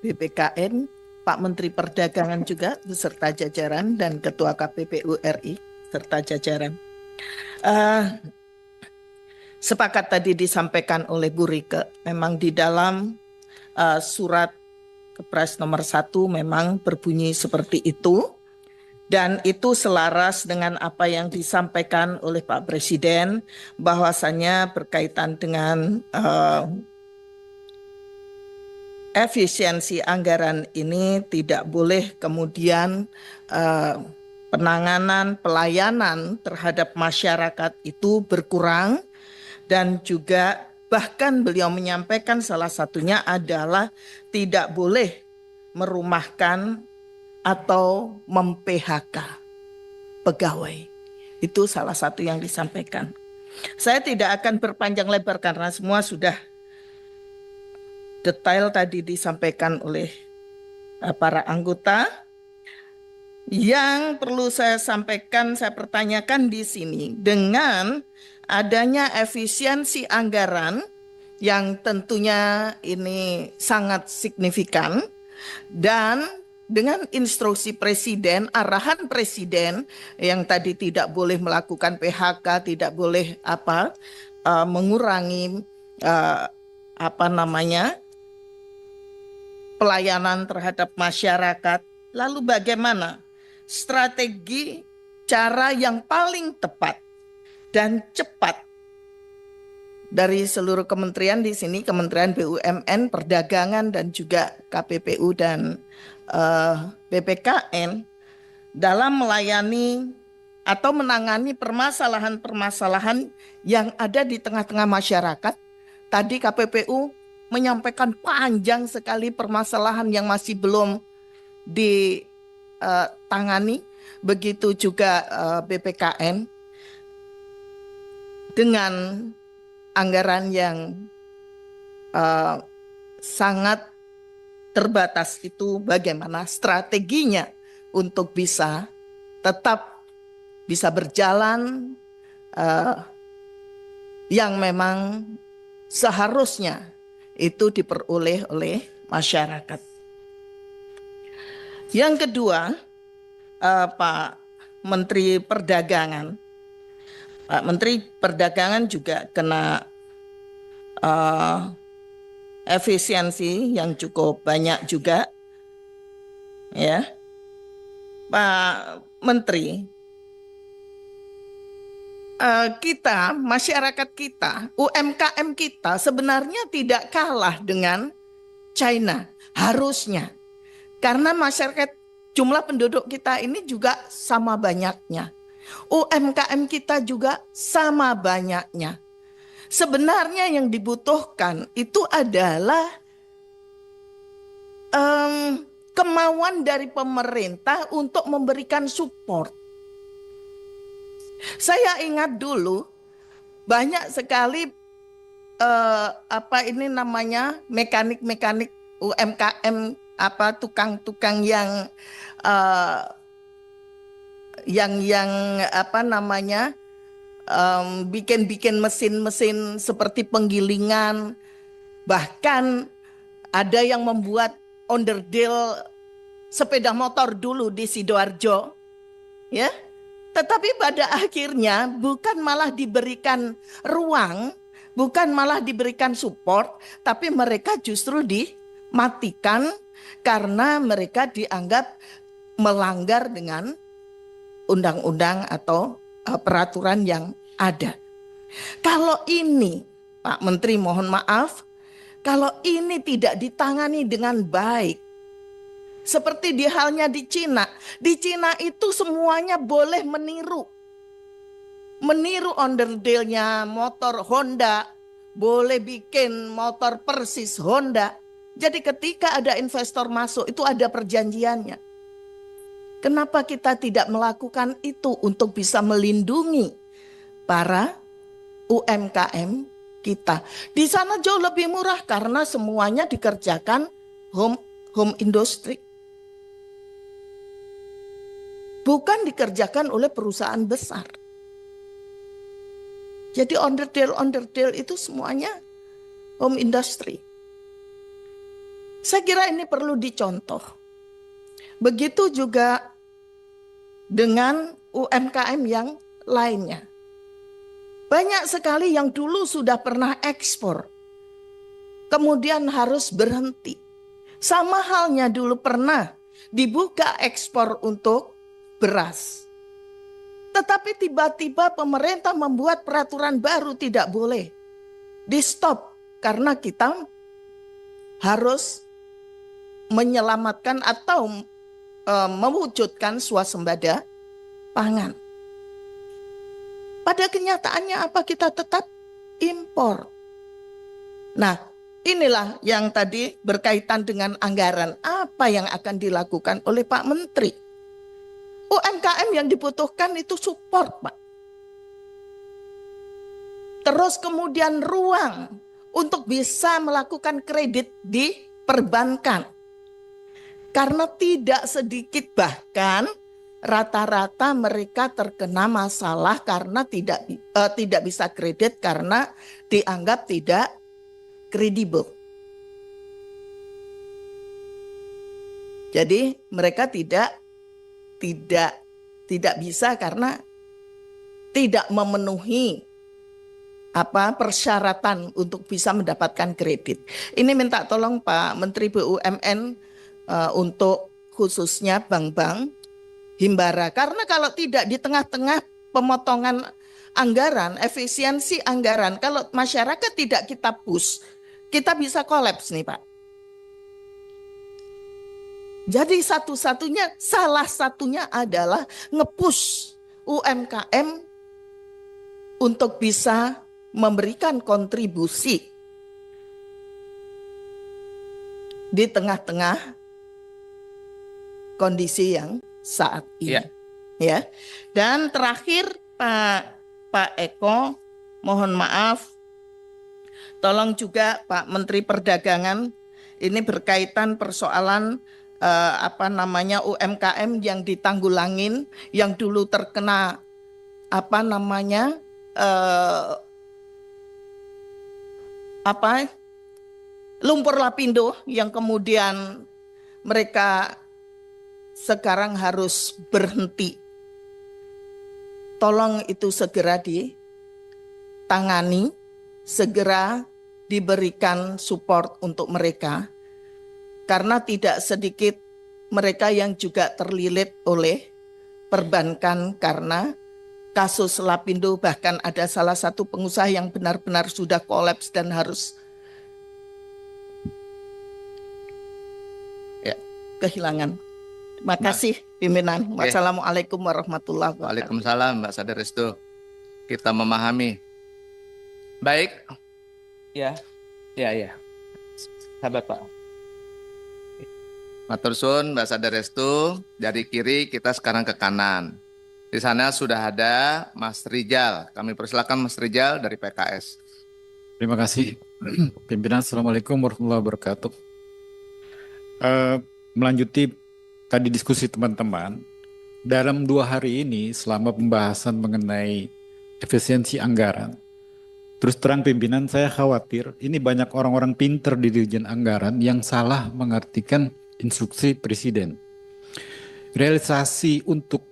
BPKN, Pak Menteri Perdagangan juga beserta jajaran, dan Ketua KPPU RI serta jajaran. Sepakat tadi disampaikan oleh Bu Rike, memang di dalam surat Kepres nomor 1 memang berbunyi seperti itu, dan itu selaras dengan apa yang disampaikan oleh Pak Presiden, bahwasannya berkaitan dengan efisiensi anggaran ini tidak boleh kemudian penanganan pelayanan terhadap masyarakat itu berkurang, dan juga bahkan beliau menyampaikan salah satunya adalah tidak boleh merumahkan atau mem-PHK pegawai. Itu salah satu yang disampaikan. Saya tidak akan berpanjang lebar karena semua sudah detail tadi disampaikan oleh para anggota. Yang perlu saya sampaikan, saya pertanyakan di sini, dengan adanya efisiensi anggaran yang tentunya ini sangat signifikan, dan dengan instruksi Presiden, arahan Presiden yang tadi tidak boleh melakukan PHK, tidak boleh mengurangi pelayanan terhadap masyarakat. Lalu bagaimana strategi cara yang paling tepat dan cepat dari seluruh kementerian di sini, Kementerian BUMN, Perdagangan, dan juga KPPU dan BPKN dalam melayani atau menangani permasalahan-permasalahan yang ada di tengah-tengah masyarakat. Tadi KPPU menyampaikan panjang sekali permasalahan yang masih belum ditangani, begitu juga BPKN dengan anggaran yang sangat terbatas itu, bagaimana strateginya untuk bisa tetap bisa berjalan yang memang seharusnya itu diperoleh oleh masyarakat. Yang kedua, Pak Menteri Perdagangan. Pak Menteri Perdagangan juga kena efisiensi yang cukup banyak juga, ya. Pak Menteri, kita, masyarakat kita, UMKM kita sebenarnya tidak kalah dengan China, harusnya. Karena masyarakat, jumlah penduduk kita ini juga sama banyaknya. UMKM kita juga sama banyaknya. Sebenarnya yang dibutuhkan itu adalah kemauan dari pemerintah untuk memberikan support. Saya ingat dulu banyak sekali mekanik-mekanik UMKM, tukang-tukang yang bikin mesin-mesin seperti penggilingan, bahkan ada yang membuat onderdil sepeda motor dulu di Sidoarjo, ya. Tetapi pada akhirnya bukan malah diberikan ruang, bukan malah diberikan support, tapi mereka justru dimatikan karena mereka dianggap melanggar dengan undang-undang atau peraturan yang ada. Kalau ini, Pak Menteri, mohon maaf, kalau ini tidak ditangani dengan baik, seperti halnya di Cina itu semuanya boleh meniru onderdilnya motor Honda, boleh bikin motor persis Honda. Jadi ketika ada investor masuk itu ada perjanjiannya. Kenapa kita tidak melakukan itu untuk bisa melindungi para UMKM kita? Di sana jauh lebih murah karena semuanya dikerjakan home industry. bukan dikerjakan oleh perusahaan besar. Jadi onderdil-onderdil itu semuanya home industry. Saya kira ini perlu dicontoh. Begitu juga dengan UMKM yang lainnya. Banyak sekali yang dulu sudah pernah ekspor, kemudian harus berhenti. Sama halnya dulu pernah dibuka ekspor untuk beras. Tetapi tiba-tiba pemerintah membuat peraturan baru tidak boleh. Di stop karena kita harus menyelamatkan atau mewujudkan swasembada pangan. Pada kenyataannya apa, kita tetap impor. Nah, inilah yang tadi berkaitan dengan anggaran. Apa yang akan dilakukan oleh Pak Menteri? UMKM yang dibutuhkan itu support, Pak. Terus kemudian ruang untuk bisa melakukan kredit di perbankan. Karena tidak sedikit bahkan rata-rata mereka terkena masalah karena tidak bisa kredit karena dianggap tidak kredibel. Jadi mereka tidak bisa karena tidak memenuhi persyaratan untuk bisa mendapatkan kredit. Ini minta tolong Pak Menteri BUMN untuk khususnya bank-bank himbara. Karena kalau tidak di tengah-tengah pemotongan anggaran, efisiensi anggaran, kalau masyarakat tidak kita push, kita bisa kolaps nih Pak. Jadi salah satunya adalah nge-push UMKM untuk bisa memberikan kontribusi di tengah-tengah kondisi yang saat ini. Ya. Dan terakhir Pak Eko, mohon maaf, tolong juga Pak Menteri Perdagangan, ini berkaitan persoalan UMKM yang ditanggulangin, yang dulu terkena lumpur lapindo, yang kemudian mereka sekarang harus berhenti. Tolong itu segera ditangani, segera diberikan support untuk mereka. Karena tidak sedikit mereka yang juga terlilit oleh perbankan karena kasus lapindo, bahkan ada salah satu pengusaha yang benar-benar sudah kolaps dan harus kehilangan. Terima kasih pimpinan. Wassalamualaikum warahmatullahi wabarakatuh. Waalaikumsalam Mbak Sada Restu. Kita memahami. Baik. Ya. Sahabat Pak. Matur suwun Mbak Sada Restu. Dari kiri kita sekarang ke kanan. Di sana sudah ada Mas Rijal. Kami persilakan Mas Rijal dari PKS. Terima kasih pimpinan. Assalamualaikum warahmatullahi wabarakatuh. Melanjuti tadi diskusi teman-teman, dalam 2 hari ini selama pembahasan mengenai efisiensi anggaran, terus terang pimpinan saya khawatir ini banyak orang-orang pinter di Dirjen Anggaran yang salah mengartikan instruksi Presiden. Realisasi untuk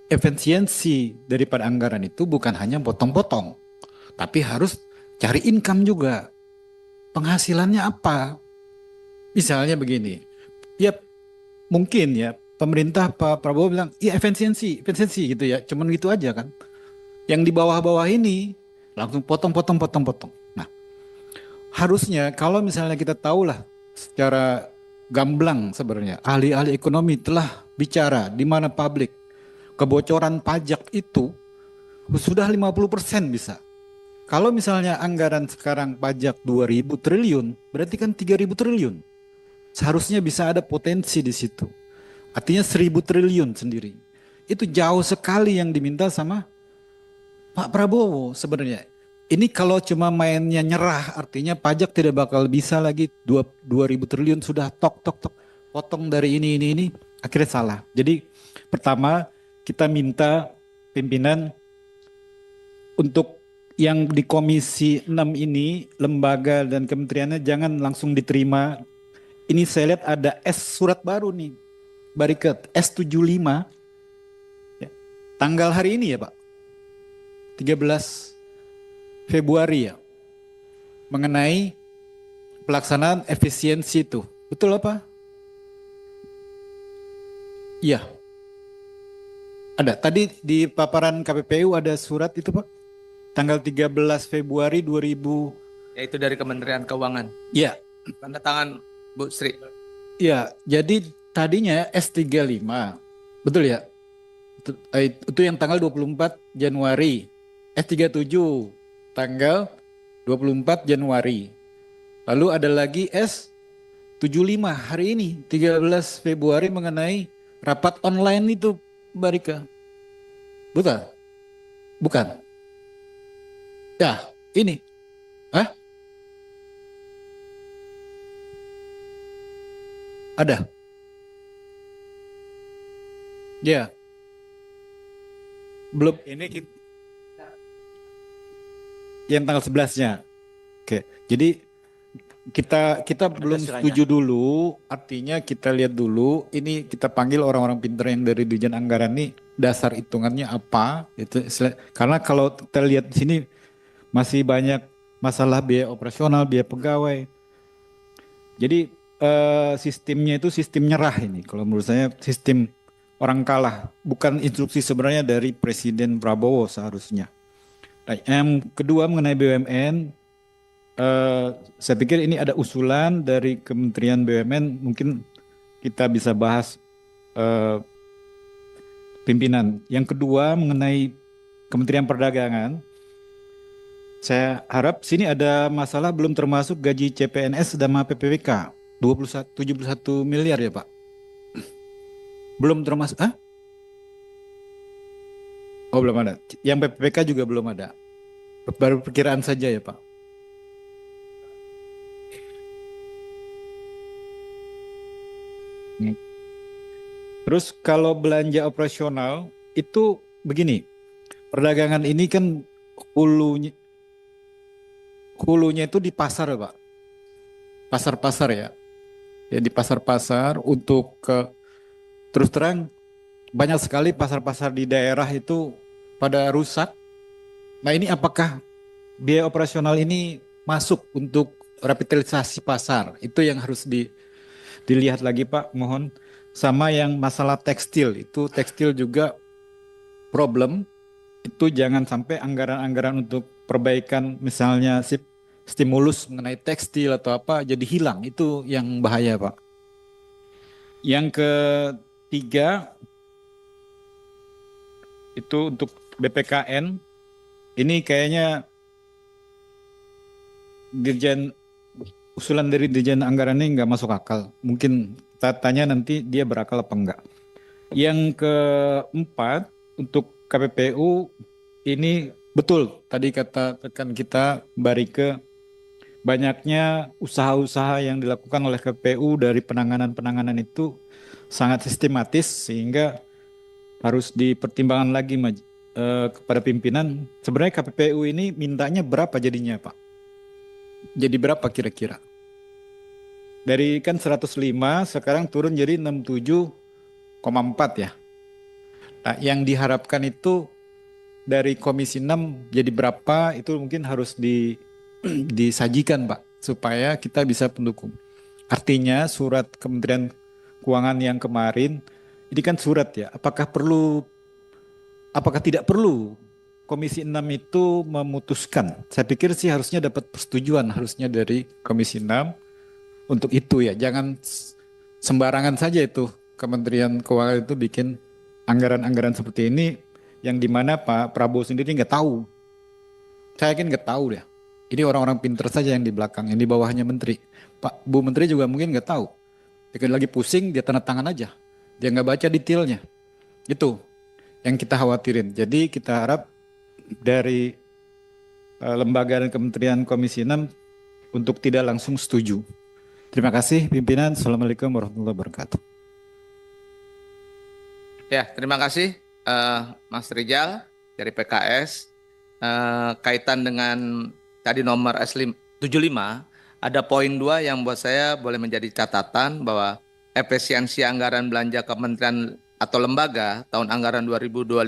efisiensi daripada anggaran itu bukan hanya potong-potong, tapi harus cari income juga. Penghasilannya apa? Misalnya begini, ya mungkin ya pemerintah Pak Prabowo bilang ya efisiensi gitu ya, cuman gitu aja kan. Yang di bawah-bawah ini langsung potong. Nah, harusnya kalau misalnya kita tahulah secara gamblang sebenarnya ahli-ahli ekonomi telah bicara di mana publik kebocoran pajak itu sudah 50% bisa. Kalau misalnya anggaran sekarang pajak 2.000 triliun, berarti kan 3.000 triliun. Seharusnya bisa ada potensi di situ. Artinya 1.000 triliun sendiri. Itu jauh sekali yang diminta sama Pak Prabowo sebenarnya. Ini kalau cuma mainnya nyerah, artinya pajak tidak bakal bisa lagi 2.000 triliun sudah tok potong dari ini, akhirnya salah. Jadi pertama kita minta pimpinan untuk yang di Komisi 6 ini, lembaga dan kementeriannya jangan langsung diterima. Ini saya lihat ada surat baru nih, Bariket S75, ya, tanggal hari ini ya Pak, 13 Februari ya, mengenai pelaksanaan efisiensi itu. Betul apa? Iya. Ada. Tadi di paparan KPPU ada surat itu Pak. Tanggal 13 Februari 2000. Yaitu dari Kementerian Keuangan. Iya. Tanda tangan Bu Sri. Iya. Jadi tadinya S35. Betul ya? Itu yang tanggal 24 Januari. S37 tanggal 24 Januari. Lalu ada lagi S75 hari ini 13 Februari mengenai rapat online itu Mbak Rika. Betul? Bukan? Ya ini. Hah? Ada? Ya. Belum. Ini yang tanggal 11-nya. Oke. Jadi kita belum setuju dulu, artinya kita lihat dulu, ini kita panggil orang-orang pintar yang dari Dirjen Anggaran ini, dasar hitungannya apa, itu karena kalau kita lihat di sini masih banyak masalah biaya operasional, biaya pegawai. Jadi sistemnya itu sistem nyerah ini, kalau menurut saya sistem orang kalah, bukan instruksi sebenarnya dari Presiden Prabowo seharusnya. Nah, yang kedua mengenai BUMN, saya pikir ini ada usulan dari Kementerian BUMN, mungkin kita bisa bahas pimpinan. Yang kedua mengenai Kementerian Perdagangan, saya harap sini ada masalah belum termasuk gaji CPNS dan PPWK 71 miliar ya Pak. Belum termasuk, Oh belum ada. Yang PPWK juga belum ada. Baru perkiraan saja ya Pak. Terus kalau belanja operasional itu begini, perdagangan ini kan hulunya itu di pasar Pak, pasar-pasar ya, di pasar-pasar untuk terus terang banyak sekali pasar-pasar di daerah itu pada rusak. Nah ini apakah biaya operasional ini masuk untuk revitalisasi pasar? Itu yang harus dilihat lagi Pak, mohon. Sama yang masalah tekstil, itu tekstil juga problem. Itu jangan sampai anggaran-anggaran untuk perbaikan misalnya stimulus mengenai tekstil atau apa jadi hilang. Itu yang bahaya Pak. Yang ketiga itu untuk BPKN. Ini kayaknya usulan dari Dirjen Anggaran ini nggak masuk akal. Mungkin kita tanya nanti dia berakal apa enggak. Yang keempat untuk KPPU ini betul tadi kata rekan kita Barike, banyaknya usaha-usaha yang dilakukan oleh KPPU dari penanganan itu sangat sistematis sehingga harus dipertimbangkan lagi kepada pimpinan. Sebenarnya KPPU ini mintanya berapa jadinya Pak? Jadi berapa kira-kira? Dari kan 105 sekarang turun jadi 67,4 ya. Nah, yang diharapkan itu dari Komisi 6 jadi berapa itu mungkin harus disajikan Pak supaya kita bisa pendukung. Artinya surat Kementerian Keuangan yang kemarin ini kan surat ya. Apakah tidak perlu Komisi 6 itu memutuskan? Saya pikir sih harusnya dapat persetujuan harusnya dari Komisi 6 untuk itu ya. Jangan sembarangan saja itu Kementerian Keuangan itu bikin anggaran-anggaran seperti ini yang dimana Pak Prabowo sendiri nggak tahu. Saya yakin nggak tahu ya. Ini orang-orang pinter saja yang di belakang, yang di bawahnya menteri. Pak Bu Menteri juga mungkin nggak tahu. Dia lagi pusing, dia tanda tangan aja. Dia nggak baca detailnya. Itu yang kita khawatirin. Jadi kita harap dari lembaga dan kementerian Komisi 6 untuk tidak langsung setuju. Terima kasih pimpinan. Assalamualaikum warahmatullahi wabarakatuh. Ya, terima kasih. Mas Rijal dari PKS, kaitan dengan tadi nomor S75, ada poin 2 yang buat saya boleh menjadi catatan bahwa efisiensi anggaran belanja kementerian atau lembaga tahun anggaran 2025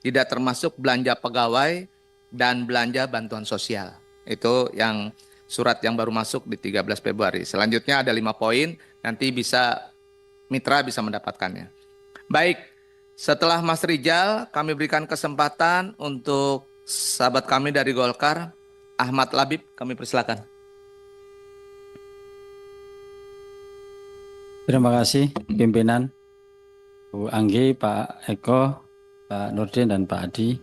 tidak termasuk belanja pegawai dan belanja bantuan sosial. Itu yang surat yang baru masuk di 13 Februari. Selanjutnya ada 5 poin, nanti mitra bisa mendapatkannya. Baik, setelah Mas Rijal, kami berikan kesempatan untuk sahabat kami dari Golkar, Ahmad Labib, kami persilakan. Terima kasih pimpinan, Bu Anggi, Pak Eko, Pak Nurdin, dan Pak Adi,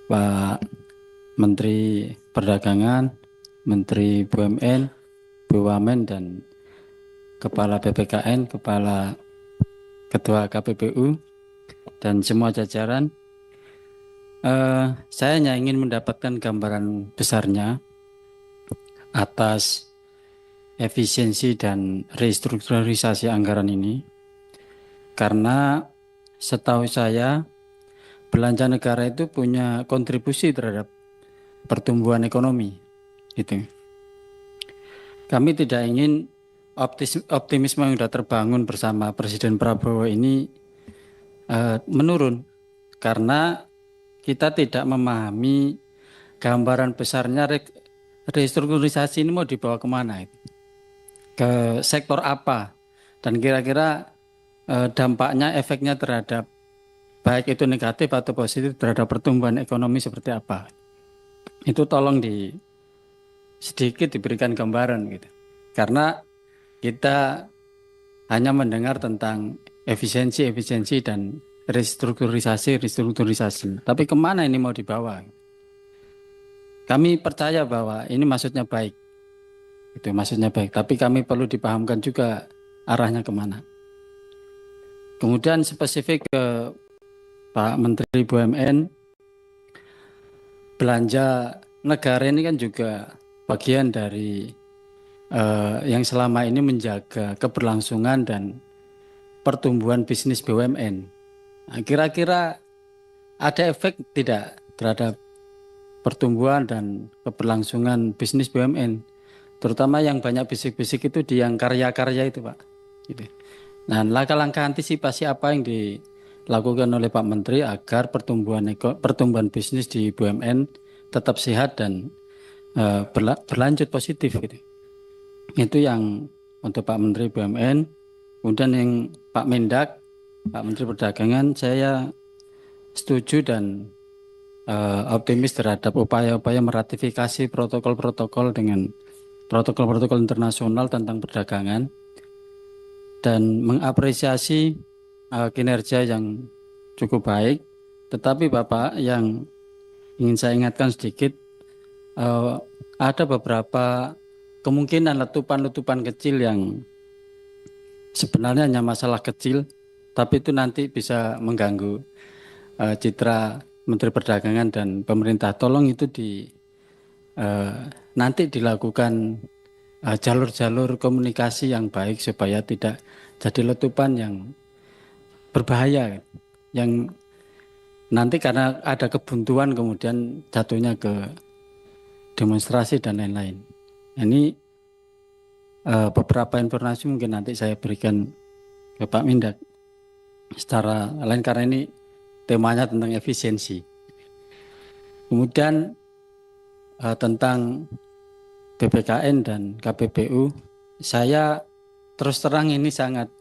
Pak Menteri Perdagangan, Menteri BUMN, BUMN, dan Kepala BPKN, Kepala Ketua KPPU, dan semua jajaran. Saya hanya ingin mendapatkan gambaran besarnya atas efisiensi dan restrukturisasi anggaran ini, karena setahu saya belanja negara itu punya kontribusi terhadap pertumbuhan ekonomi, gitu. Kami tidak ingin optimisme yang sudah terbangun bersama Presiden Prabowo ini menurun, karena kita tidak memahami gambaran besarnya restrukturisasi ini mau dibawa kemana, ke sektor apa, dan kira-kira dampaknya, efeknya terhadap baik itu negatif atau positif terhadap pertumbuhan ekonomi seperti apa. Itu tolong sedikit diberikan gambaran, gitu. Karena kita hanya mendengar tentang efisiensi dan restrukturisasi. Tapi kemana ini mau dibawa? Kami percaya bahwa ini maksudnya baik. Itu maksudnya baik. Tapi kami perlu dipahamkan juga arahnya kemana. Kemudian spesifik ke Pak Menteri BUMN, belanja negara ini kan juga bagian dari yang selama ini menjaga keberlangsungan dan pertumbuhan bisnis BUMN. Nah, kira-kira ada efek tidak terhadap pertumbuhan dan keberlangsungan bisnis BUMN, terutama yang banyak bisik-bisik itu di yang karya-karya itu, Pak. Gitu. Nah, langkah-langkah antisipasi apa yang dilakukan oleh Pak Menteri agar pertumbuhan bisnis di BUMN tetap sehat dan berlanjut positif, gitu. Itu yang untuk Pak Menteri BUMN. Kemudian yang Pak Mendak, Pak Menteri Perdagangan, saya setuju dan optimis terhadap upaya-upaya meratifikasi protokol-protokol dengan protokol-protokol internasional tentang perdagangan, dan mengapresiasi kinerja yang cukup baik. Tetapi Bapak, yang ingin saya ingatkan sedikit, ada beberapa kemungkinan letupan-letupan kecil yang sebenarnya hanya masalah kecil, tapi itu nanti bisa mengganggu citra Menteri Perdagangan dan pemerintah. Tolong itu nanti dilakukan jalur-jalur komunikasi yang baik supaya tidak jadi letupan yang berbahaya, yang nanti karena ada kebuntuan kemudian jatuhnya ke demonstrasi dan lain-lain. Ini beberapa informasi mungkin nanti saya berikan ke Pak Mendak secara lain, karena ini temanya tentang efisiensi. Kemudian tentang BPKN dan KPPU, saya terus terang ini sangat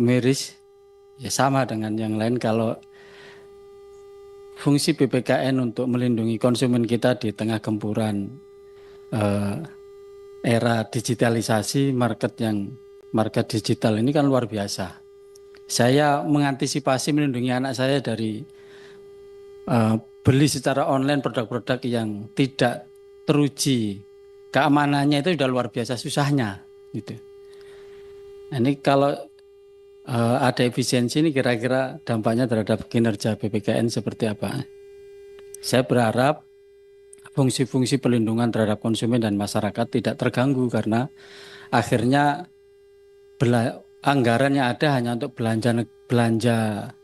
miris, ya sama dengan yang lain, kalau fungsi BPKN untuk melindungi konsumen kita di tengah gempuran era digitalisasi, market digital ini kan luar biasa. Saya mengantisipasi melindungi anak saya dari beli secara online produk-produk yang tidak teruji keamanannya, itu sudah luar biasa susahnya, gitu. Ini kalau ada efisiensi ini, kira-kira dampaknya terhadap kinerja BPKN seperti apa? Saya berharap fungsi-fungsi pelindungan terhadap konsumen dan masyarakat tidak terganggu, karena akhirnya anggaran yang ada hanya untuk belanja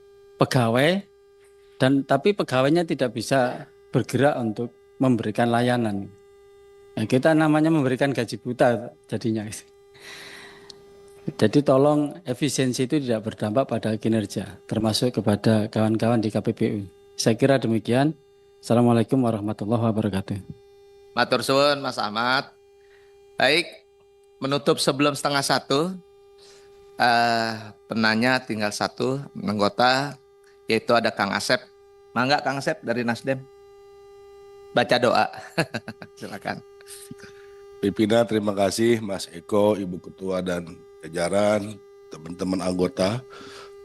pegawai tapi pegawainya tidak bisa bergerak untuk memberikan layanan. Nah, kita namanya memberikan gaji buta jadinya. Jadi tolong efisiensi itu tidak berdampak pada kinerja, termasuk kepada kawan-kawan di KPPU. Saya kira demikian. Assalamualaikum warahmatullahi wabarakatuh. Matur suwun Mas Ahmad. Baik, menutup sebelum 12:30, penanya tinggal satu anggota, yaitu ada Kang Asep. Mangga Kang Asep dari Nasdem. Baca doa. Silakan. Pimpinan, terima kasih Mas Eko, Ibu Ketua dan jajaran, teman-teman anggota,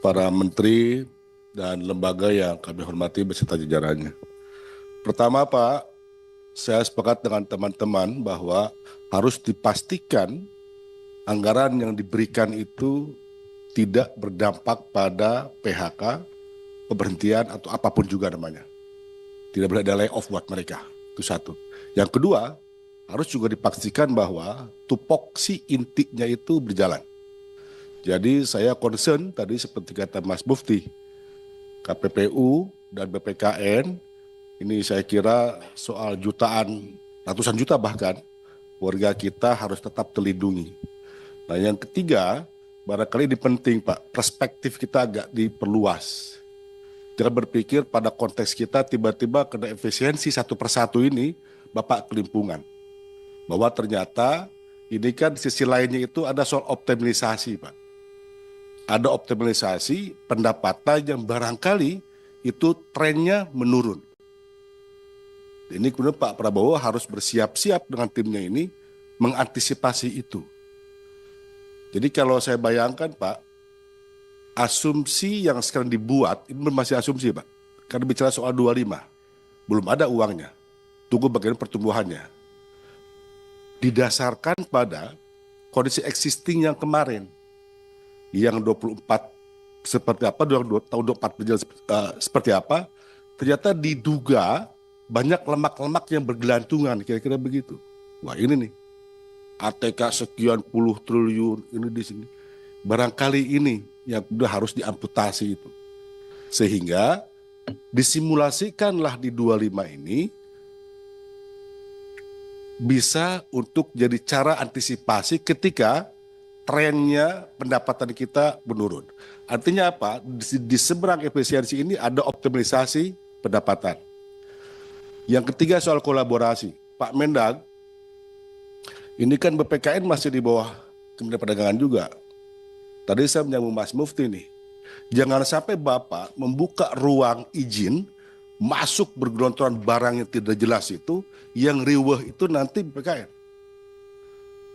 para menteri dan lembaga yang kami hormati beserta jajarannya. Pertama Pak, saya sepakat dengan teman-teman bahwa harus dipastikan anggaran yang diberikan itu tidak berdampak pada PHK, pemberhentian atau apapun juga namanya. Tidak boleh ada layoff buat mereka, itu satu. Yang kedua, harus juga dipastikan bahwa tupoksi intinya itu berjalan. Jadi saya concern tadi seperti kata Mas Mufti, KPPU dan BPKN, ini saya kira soal jutaan, ratusan juta bahkan, warga kita harus tetap terlindungi. Nah yang ketiga, barangkali ini penting Pak, perspektif kita agak diperluas. Jangan berpikir pada konteks kita tiba-tiba kena efisiensi satu persatu ini, Bapak kelimpungan. Bahwa ternyata ini kan sisi lainnya itu ada soal optimalisasi Pak. Ada optimalisasi pendapatan yang barangkali itu trennya menurun. Ini kemudian Pak Prabowo harus bersiap-siap dengan timnya ini mengantisipasi itu. Jadi kalau saya bayangkan Pak, asumsi yang sekarang dibuat, ini masih asumsi Pak, karena bicara soal 25, belum ada uangnya, tunggu bagian pertumbuhannya. Didasarkan pada kondisi existing yang kemarin, yang 24 seperti apa, tahun 24 berjalan seperti apa, ternyata diduga banyak lemak-lemak yang bergelantungan, kira-kira begitu. Wah ini nih, ATK sekian puluh triliun ini di sini. Barangkali ini yang udah harus diamputasi itu. Sehingga disimulasikanlah di 25 ini bisa untuk jadi cara antisipasi ketika trennya pendapatan kita menurun. Artinya apa? Di seberang efisiensi ini ada optimalisasi pendapatan. Yang ketiga soal kolaborasi. Pak Mendag, ini kan BPKN masih di bawah Kementerian Perdagangan juga. Tadi saya menyambung Mas Mufti nih. Jangan sampai Bapak membuka ruang izin masuk bergelontoran barang yang tidak jelas itu, yang riweh itu nanti BPKN.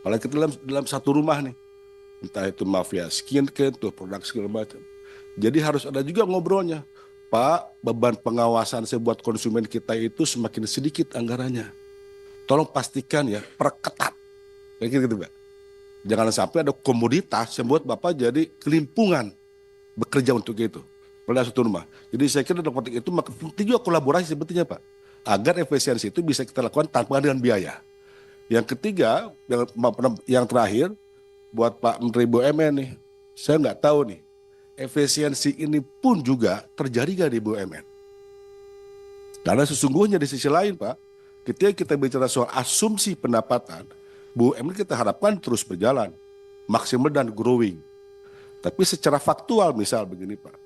Apalagi kita dalam satu rumah nih. Entah itu mafia skincare, tuh produk segala macam. Jadi harus ada juga ngobrolnya. Pak, beban pengawasan saya buat konsumen kita itu semakin sedikit anggarannya. Tolong pastikan ya, perketat. Kayak gitu Pak. Jangan sampai ada komoditas yang buat Bapak jadi kelimpungan bekerja untuk itu. Pada satu rumah. Jadi saya kira dalam konteks itu penting juga kolaborasi sebetulnya Pak. Agar efisiensi itu bisa kita lakukan tanpa dengan biaya. Yang ketiga, yang terakhir, buat Pak Menteri BUMN nih, saya nggak tahu nih, efisiensi ini pun juga terjadi gak di BUMN? Karena sesungguhnya di sisi lain Pak, ketika kita bicara soal asumsi pendapatan, BUMN kita harapkan terus berjalan, maksimal dan growing. Tapi secara faktual misal begini Pak,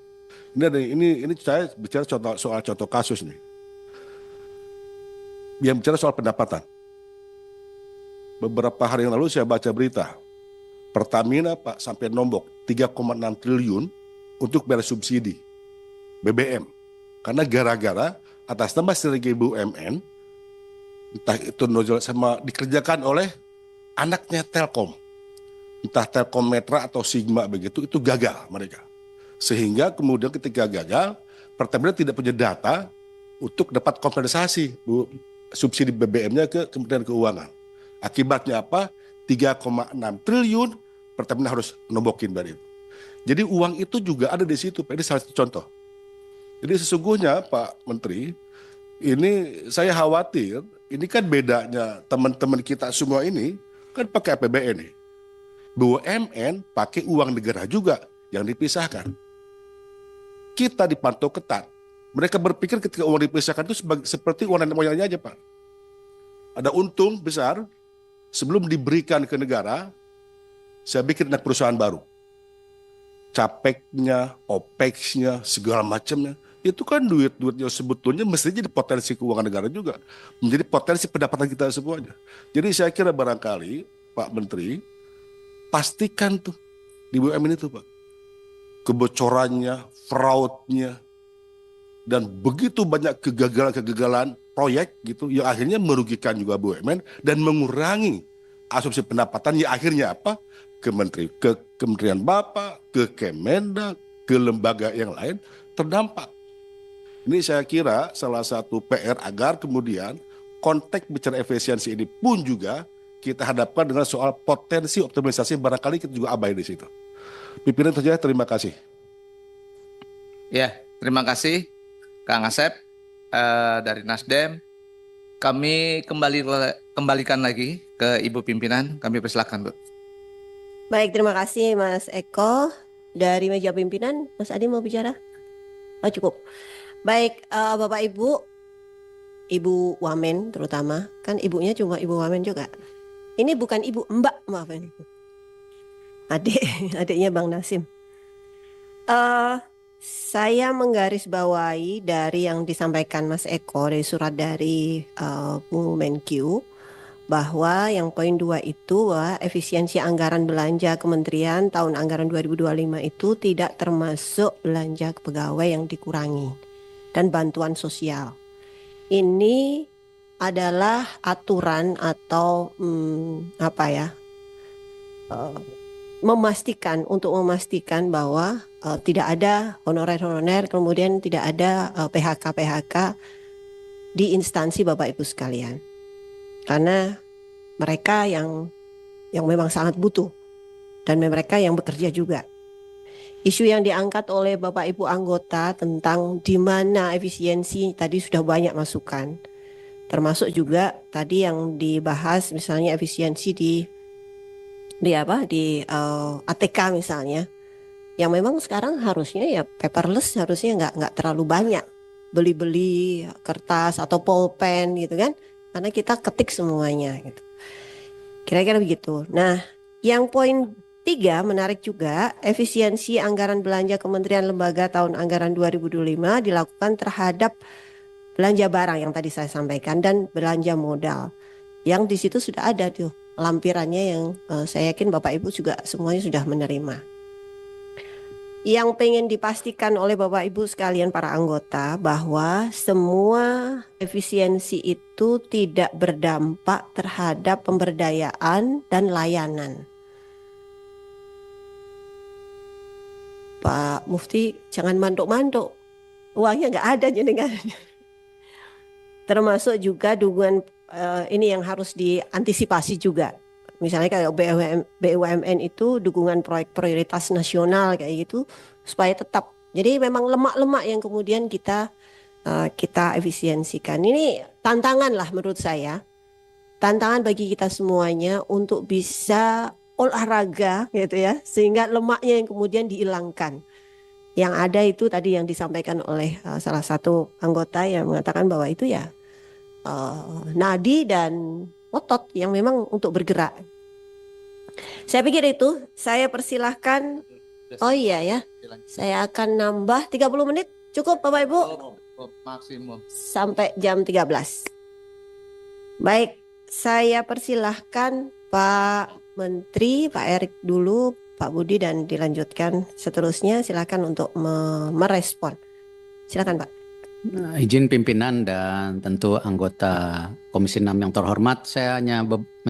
ini saya bicara soal contoh kasus nih, yang bicara soal pendapatan. Beberapa hari yang lalu saya baca berita, Pertamina Pak sampai nombok 3,6 triliun untuk bayar subsidi BBM. Karena gara-gara atas nama strategi BUMN, entah itu nozzle sama dikerjakan oleh anaknya Telkom. Entah Telkom Metra atau Sigma begitu, itu gagal mereka. Sehingga kemudian ketika gagal, Pertamina tidak punya data untuk dapat kompensasi subsidi BBM-nya ke Kementerian Keuangan. Akibatnya apa? 3,6 triliun Pertamina harus nombokin dari itu. Jadi uang itu juga ada di situ. Ini salah satu contoh. Jadi sesungguhnya Pak Menteri, ini saya khawatir, ini kan bedanya teman-teman kita semua ini kan pakai APBN nih. BUMN pakai uang negara juga yang dipisahkan. kita dipantau ketat. Mereka berpikir ketika uang dipisahkan itu seperti uang nenek moyangnya aja, Pak. Ada untung besar, sebelum diberikan ke negara, saya bikin anak perusahaan baru. Capeknya, OPEX-nya, segala macamnya, itu kan duit-duitnya sebetulnya mesti jadi potensi keuangan negara juga. Menjadi potensi pendapatan kita semuanya. Jadi saya kira barangkali, Pak Menteri, pastikan tuh di BUMN itu, Pak. Kebocorannya, fraudnya, dan begitu banyak kegagalan-kegagalan proyek gitu yang akhirnya merugikan juga BUMN dan mengurangi asumsi pendapatan yang akhirnya apa? Ke Kementerian Bapak, ke Kemendak, ke lembaga yang lain terdampak. Ini saya kira salah satu PR agar kemudian konteks bicara efisiensi ini pun juga kita hadapkan dengan soal potensi optimalisasi, barangkali kita juga abai di situ. Pimpinan saja, terima kasih. Ya, terima kasih Kang Asep dari Nasdem. Kami kembalikan lagi ke Ibu Pimpinan. Kami persilakan, Bu. Baik, terima kasih Mas Eko. Dari meja pimpinan, Mas Adi mau bicara? Oh, cukup. Baik, Bapak Ibu, Ibu Wamen terutama, kan ibunya cuma Ibu Wamen juga. Ini bukan Ibu, Mbak, maafin. Adiknya Bang Nasim. Saya menggarisbawahi dari yang disampaikan Mas Eko dari surat dari Bu Menkyu, bahwa yang poin 2 itu bahwa efisiensi anggaran belanja kementerian tahun anggaran 2025 itu tidak termasuk belanja pegawai yang dikurangi dan bantuan sosial. Ini adalah aturan atau memastikan bahwa tidak ada honorer-honorer, kemudian tidak ada PHK di instansi Bapak Ibu sekalian. Karena mereka yang memang sangat butuh dan mereka yang bekerja juga. Isu yang diangkat oleh Bapak Ibu anggota tentang di mana efisiensi tadi sudah banyak masukan. Termasuk juga tadi yang dibahas misalnya efisiensi di ATK misalnya. Yang memang sekarang harusnya ya paperless, harusnya nggak terlalu banyak beli-beli kertas atau pulpen gitu kan. Karena kita ketik semuanya gitu. Kira-kira begitu. Nah, yang poin 3 menarik juga, efisiensi anggaran belanja kementerian lembaga tahun anggaran 2025 dilakukan terhadap belanja barang yang tadi saya sampaikan dan belanja modal. Yang di situ sudah ada tuh lampirannya yang saya yakin Bapak Ibu juga semuanya sudah menerima. Yang pengen dipastikan oleh Bapak Ibu sekalian para anggota bahwa semua efisiensi itu tidak berdampak terhadap pemberdayaan dan layanan. Pak Mufti jangan manduk-manduk, uangnya nggak ada jenengan. Termasuk juga dukungan ini yang harus diantisipasi juga. Misalnya kayak BUMN itu dukungan proyek prioritas nasional kayak gitu supaya tetap. Jadi memang lemak-lemak yang kemudian kita efisiensikan. Ini tantangan lah menurut saya. Tantangan bagi kita semuanya untuk bisa olahraga gitu ya, sehingga lemaknya yang kemudian dihilangkan. Yang ada itu tadi yang disampaikan oleh salah satu anggota yang mengatakan bahwa itu ya nadi dan otot yang memang untuk bergerak. Saya pikir itu, saya persilahkan. Oh iya ya, saya akan nambah 30 menit. Cukup Bapak Ibu? Maksimum. Sampai jam 13. Baik, saya persilahkan Pak Menteri, Pak Erik dulu, Pak Budi, dan dilanjutkan seterusnya. Silakan untuk merespon. Silakan Pak. Nah, izin pimpinan dan tentu anggota Komisi 6 yang terhormat, saya hanya